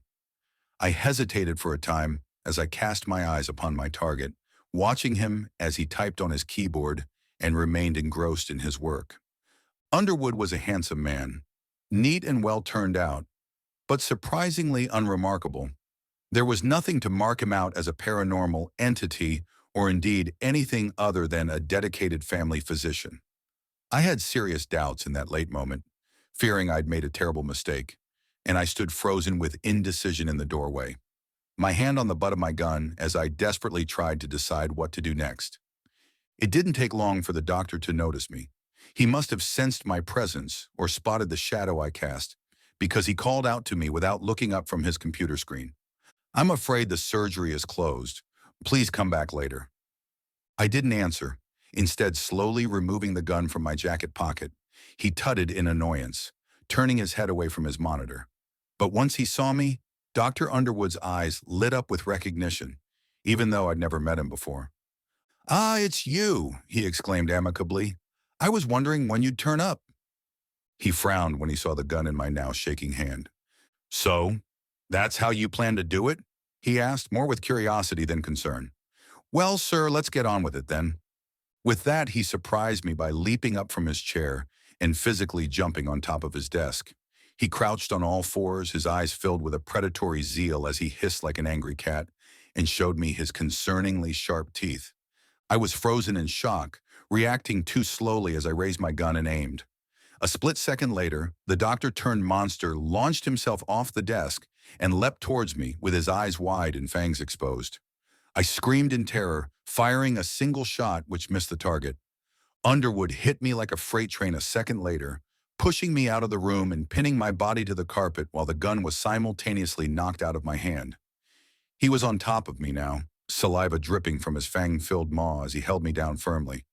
I hesitated for a time as I cast my eyes upon my target, watching him as he typed on his keyboard and remained engrossed in his work. Underwood was a handsome man, neat and well turned out, but surprisingly unremarkable. There was nothing to mark him out as a paranormal entity or indeed anything other than a dedicated family physician. I had serious doubts in that late moment, fearing I'd made a terrible mistake, and I stood frozen with indecision in the doorway, my hand on the butt of my gun as I desperately tried to decide what to do next. It didn't take long for the doctor to notice me. He must have sensed my presence or spotted the shadow I cast, because he called out to me without looking up from his computer screen. "I'm afraid the surgery is closed. Please come back later." I didn't answer, instead slowly removing the gun from my jacket pocket. He tutted in annoyance, turning his head away from his monitor. But once he saw me, Dr. Underwood's eyes lit up with recognition, even though I'd never met him before. "Ah, it's you," he exclaimed amicably. "I was wondering when you'd turn up." He frowned when he saw the gun in my now shaking hand. "So, that's how you plan to do it?" he asked, more with curiosity than concern. "Well, sir, let's get on with it then." With that, he surprised me by leaping up from his chair and physically jumping on top of his desk. He crouched on all fours, his eyes filled with a predatory zeal as he hissed like an angry cat and showed me his concerningly sharp teeth. I was frozen in shock, reacting too slowly as I raised my gun and aimed. A split second later, the doctor turned monster launched himself off the desk and leapt towards me with his eyes wide and fangs exposed. I screamed in terror, firing a single shot which missed the target. Underwood hit me like a freight train a second later, pushing me out of the room and pinning my body to the carpet while the gun was simultaneously knocked out of my hand. He was on top of me now, saliva dripping from his fang-filled maw as he held me down firmly.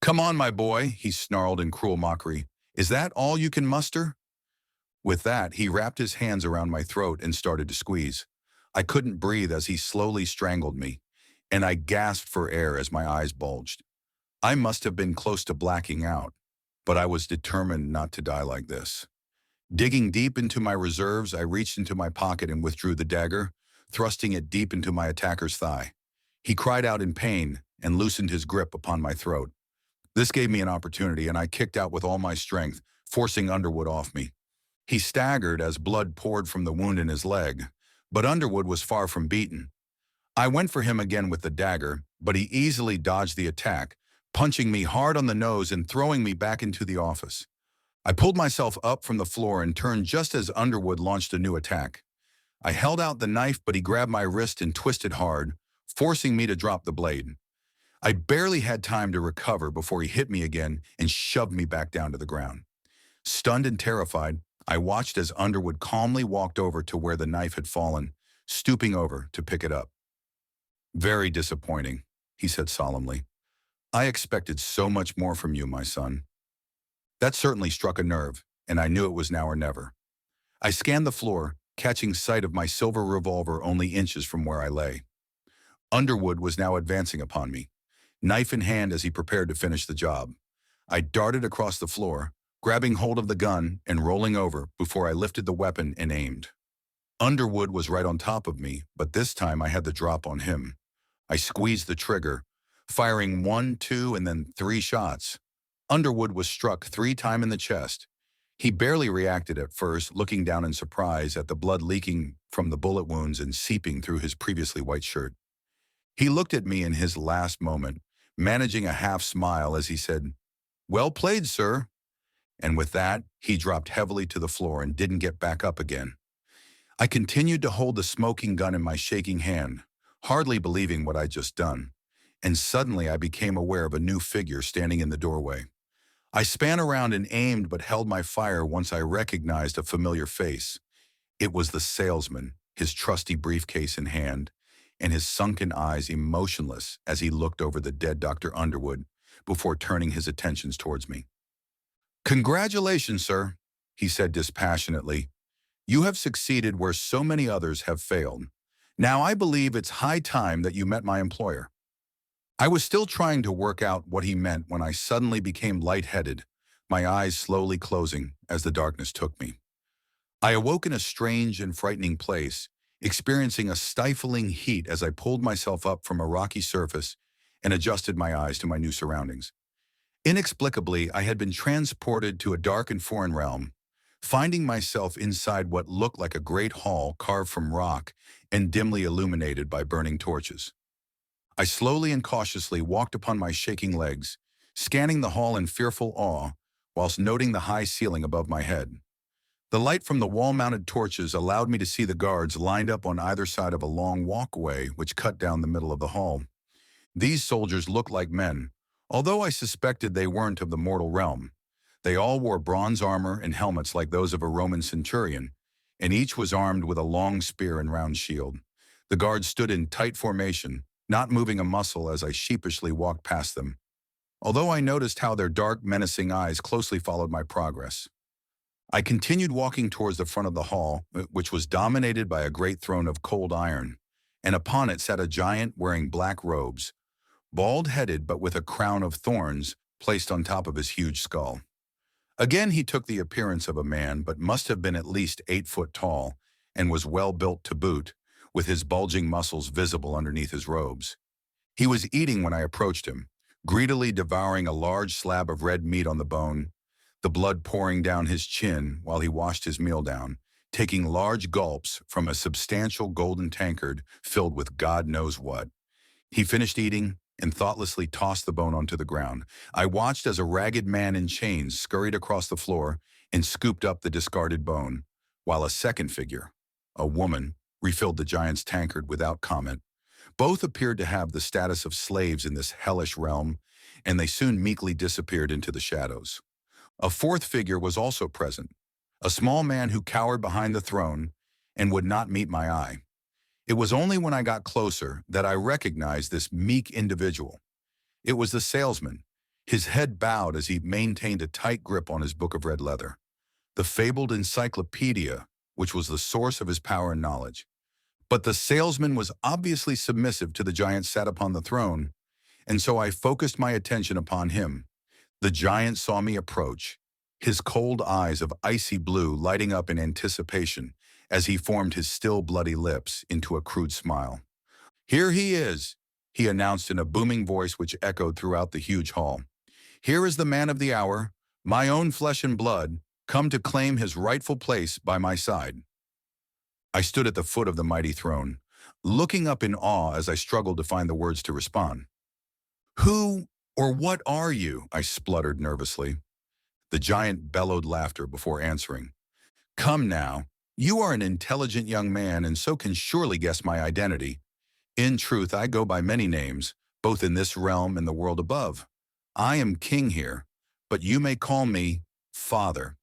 "Come on, my boy," he snarled in cruel mockery. "Is that all you can muster?" With that, he wrapped his hands around my throat and started to squeeze. I couldn't breathe as he slowly strangled me, and I gasped for air as my eyes bulged. I must have been close to blacking out, but I was determined not to die like this. Digging deep into my reserves, I reached into my pocket and withdrew the dagger, thrusting it deep into my attacker's thigh. He cried out in pain and loosened his grip upon my throat. This gave me an opportunity, and I kicked out with all my strength, forcing Underwood off me. He staggered as blood poured from the wound in his leg, but Underwood was far from beaten. I went for him again with the dagger, but he easily dodged the attack, punching me hard on the nose and throwing me back into the office. I pulled myself up from the floor and turned just as Underwood launched a new attack. I held out the knife, but he grabbed my wrist and twisted hard, forcing me to drop the blade. I barely had time to recover before he hit me again and shoved me back down to the ground. Stunned and terrified, I watched as Underwood calmly walked over to where the knife had fallen, stooping over to pick it up. "Very disappointing," he said solemnly. "I expected so much more from you, my son." That certainly struck a nerve, and I knew it was now or never. I scanned the floor, catching sight of my silver revolver only inches from where I lay. Underwood was now advancing upon me, knife in hand as he prepared to finish the job. I darted across the floor, grabbing hold of the gun and rolling over before I lifted the weapon and aimed. Underwood was right on top of me, but this time I had the drop on him. I squeezed the trigger, firing 1, 2, and then 3 shots. Underwood was struck 3 times in the chest. He barely reacted at first, looking down in surprise at the blood leaking from the bullet wounds and seeping through his previously white shirt. He looked at me in his last moment, managing a half smile as he said, "Well played, sir." And with that, he dropped heavily to the floor and didn't get back up again. I continued to hold the smoking gun in my shaking hand, hardly believing what I'd just done. And suddenly I became aware of a new figure standing in the doorway. I span around and aimed but held my fire once I recognized a familiar face. It was the salesman, his trusty briefcase in hand, and his sunken eyes emotionless as he looked over the dead Dr. Underwood before turning his attentions towards me. "Congratulations, sir," he said dispassionately. "You have succeeded where so many others have failed. Now I believe it's high time that you met my employer." I was still trying to work out what he meant when I suddenly became lightheaded, my eyes slowly closing as the darkness took me. I awoke in a strange and frightening place, experiencing a stifling heat as I pulled myself up from a rocky surface and adjusted my eyes to my new surroundings. Inexplicably, I had been transported to a dark and foreign realm, finding myself inside what looked like a great hall carved from rock and dimly illuminated by burning torches. I slowly and cautiously walked upon my shaking legs, scanning the hall in fearful awe, whilst noting the high ceiling above my head. The light from the wall-mounted torches allowed me to see the guards lined up on either side of a long walkway which cut down the middle of the hall. These soldiers looked like men, although I suspected they weren't of the mortal realm. They all wore bronze armor and helmets like those of a Roman centurion, and each was armed with a long spear and round shield. The guards stood in tight formation, not moving a muscle as I sheepishly walked past them, although I noticed how their dark, menacing eyes closely followed my progress. I continued walking towards the front of the hall, which was dominated by a great throne of cold iron, and upon it sat a giant wearing black robes, bald-headed but with a crown of thorns placed on top of his huge skull. Again he took the appearance of a man, but must have been at least 8 foot tall, and was well built to boot, with his bulging muscles visible underneath his robes. He was eating when I approached him, greedily devouring a large slab of red meat on the bone, the blood pouring down his chin while he washed his meal down, taking large gulps from a substantial golden tankard filled with God knows what. He finished eating and thoughtlessly tossed the bone onto the ground. I watched as a ragged man in chains scurried across the floor and scooped up the discarded bone, while a second figure, a woman, refilled the giant's tankard without comment. Both appeared to have the status of slaves in this hellish realm, and they soon meekly disappeared into the shadows. A fourth figure was also present, a small man who cowered behind the throne and would not meet my eye. It was only when I got closer that I recognized this meek individual. It was the salesman, his head bowed as he maintained a tight grip on his book of red leather, the fabled encyclopedia, which was the source of his power and knowledge. But the salesman was obviously submissive to the giant sat upon the throne, and so I focused my attention upon him. The giant saw me approach, his cold eyes of icy blue lighting up in anticipation as he formed his still bloody lips into a crude smile. "Here he is," he announced in a booming voice which echoed throughout the huge hall. "Here is the man of the hour, my own flesh and blood, come to claim his rightful place by my side." I stood at the foot of the mighty throne, looking up in awe as I struggled to find the words to respond. "Who or what are you?" I spluttered nervously. The giant bellowed laughter before answering. "Come now, you are an intelligent young man and so can surely guess my identity. In truth, I go by many names, both in this realm and the world above. I am king here, but you may call me Father."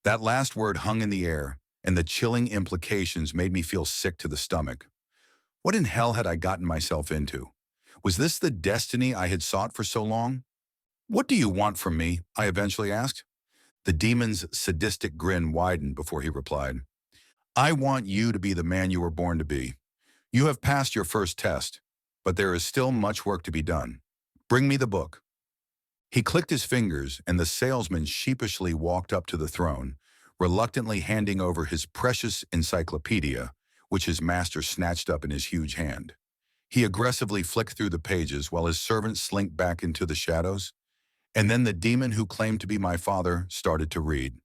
That last word hung in the air, and the chilling implications made me feel sick to the stomach. What in hell had I gotten myself into? Was this the destiny I had sought for so long? "What do you want from me?" I eventually asked. The demon's sadistic grin widened before he replied. "I want you to be the man you were born to be. You have passed your first test, but there is still much work to be done. Bring me the book." He clicked his fingers, and the salesman sheepishly walked up to the throne, reluctantly handing over his precious encyclopedia, which his master snatched up in his huge hand. He aggressively flicked through the pages while his servant slinked back into the shadows, and then the demon who claimed to be my father started to read.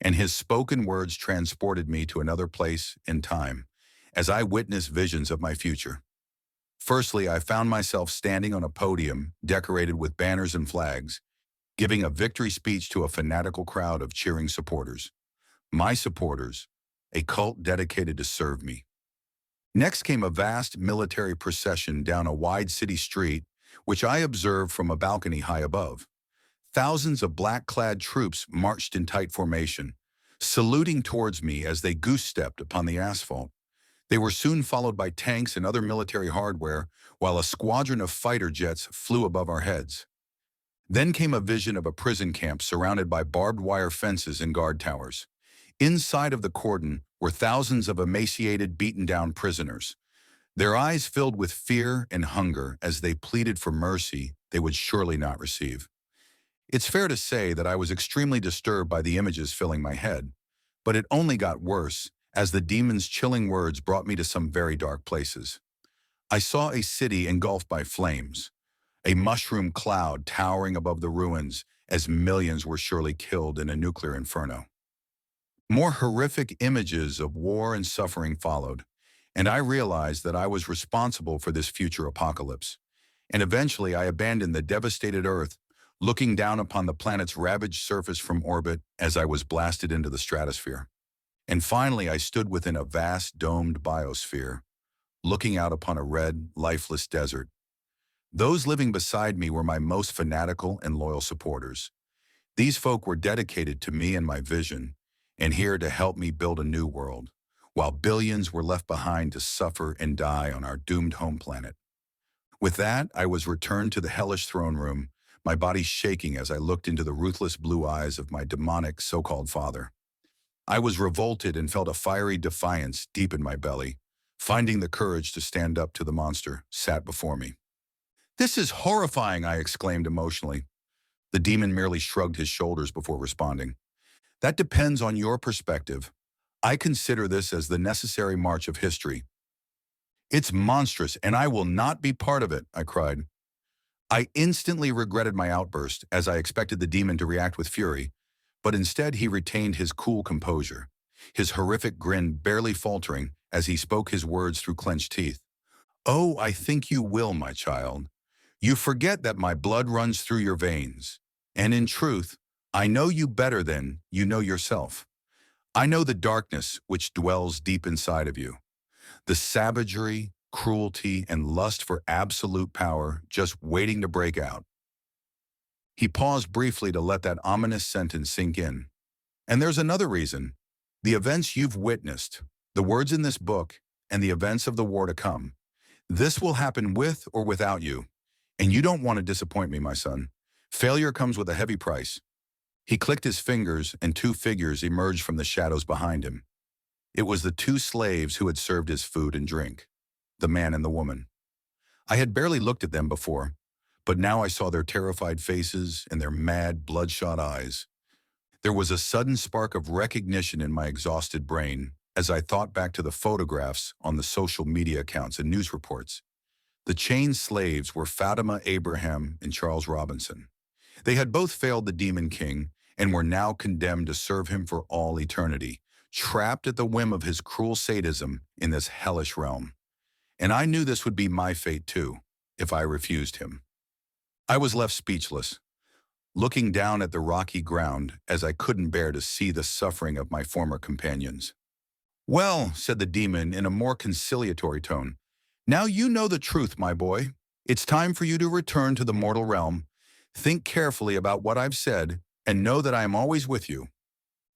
And his spoken words transported me to another place and time, as I witnessed visions of my future. Firstly, I found myself standing on a podium decorated with banners and flags, giving a victory speech to a fanatical crowd of cheering supporters. My supporters, a cult dedicated to serve me. Next came a vast military procession down a wide city street, which I observed from a balcony high above. Thousands of black-clad troops marched in tight formation, saluting towards me as they goose-stepped upon the asphalt. They were soon followed by tanks and other military hardware, while a squadron of fighter jets flew above our heads. Then came a vision of a prison camp surrounded by barbed wire fences and guard towers. Inside of the cordon were thousands of emaciated, beaten-down prisoners. Their eyes filled with fear and hunger as they pleaded for mercy they would surely not receive. It's fair to say that I was extremely disturbed by the images filling my head, but it only got worse as the demon's chilling words brought me to some very dark places. I saw a city engulfed by flames, a mushroom cloud towering above the ruins as millions were surely killed in a nuclear inferno. More horrific images of war and suffering followed, and I realized that I was responsible for this future apocalypse. And eventually I abandoned the devastated Earth, looking down upon the planet's ravaged surface from orbit as I was blasted into the stratosphere. And finally I stood within a vast domed biosphere, looking out upon a red, lifeless desert. Those living beside me were my most fanatical and loyal supporters. These folk were dedicated to me and my vision, and here to help me build a new world, while billions were left behind to suffer and die on our doomed home planet. With that, I was returned to the hellish throne room, my body shaking as I looked into the ruthless blue eyes of my demonic so-called father. I was revolted and felt a fiery defiance deep in my belly, finding the courage to stand up to the monster sat before me. "This is horrifying," I exclaimed emotionally. The demon merely shrugged his shoulders before responding. "That depends on your perspective. I consider this as the necessary march of history." "It's monstrous, and I will not be part of it," I cried. I instantly regretted my outburst, as I expected the demon to react with fury, but instead he retained his cool composure, his horrific grin barely faltering as he spoke his words through clenched teeth. "Oh, I think you will, my child. You forget that my blood runs through your veins, and in truth, I know you better than you know yourself. I know the darkness which dwells deep inside of you, the savagery, cruelty, and lust for absolute power just waiting to break out. He paused briefly to let that ominous sentence sink in. And there's another reason. The events you've witnessed, the words in this book, and the events of the war to come. This will happen with or without you. And you don't want to disappoint me, my son. Failure comes with a heavy price. He clicked his fingers, and two figures emerged from the shadows behind him. It was the two slaves who had served his food and drink, the man and the woman. I had barely looked at them before, but now I saw their terrified faces and their mad, bloodshot eyes. There was a sudden spark of recognition in my exhausted brain as I thought back to the photographs on the social media accounts and news reports. The chained slaves were Fatima Abraham and Charles Robinson. They had both failed the Demon King and were now condemned to serve him for all eternity, trapped at the whim of his cruel sadism in this hellish realm. And I knew this would be my fate too, if I refused him. I was left speechless, looking down at the rocky ground as I couldn't bear to see the suffering of my former companions. "Well," said the demon in a more conciliatory tone, "now you know the truth, my boy. It's time for you to return to the mortal realm. Think carefully about what I've said, and know that I am always with you."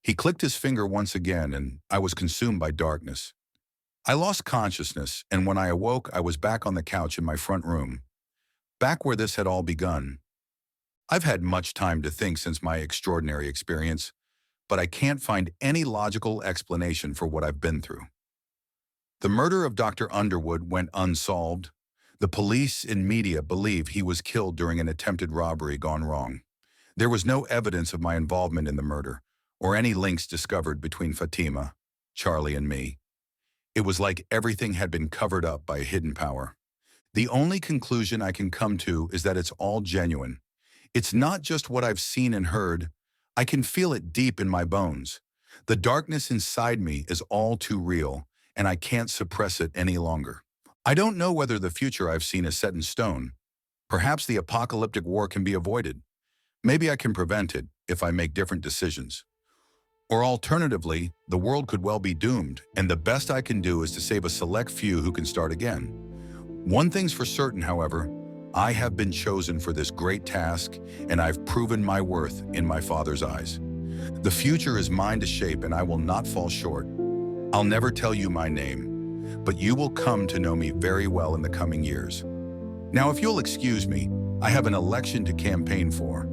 He clicked his finger once again, and I was consumed by darkness. I lost consciousness, and when I awoke, I was back on the couch in my front room, back where this had all begun. I've had much time to think since my extraordinary experience, but I can't find any logical explanation for what I've been through. The murder of Dr. Underwood went unsolved. The police and media believe he was killed during an attempted robbery gone wrong. There was no evidence of my involvement in the murder, or any links discovered between Fatima, Charlie, and me. It was like everything had been covered up by a hidden power. The only conclusion I can come to is that it's all genuine. It's not just what I've seen and heard. I can feel it deep in my bones. The darkness inside me is all too real, and I can't suppress it any longer. I don't know whether the future I've seen is set in stone. Perhaps the apocalyptic war can be avoided. Maybe I can prevent it if I make different decisions. Or alternatively, the world could well be doomed, and the best I can do is to save a select few who can start again. One thing's for certain, however, I have been chosen for this great task, and I've proven my worth in my Father's eyes. The future is mine to shape, and I will not fall short. I'll never tell you my name, but you will come to know me very well in the coming years. Now, if you'll excuse me, I have an election to campaign for.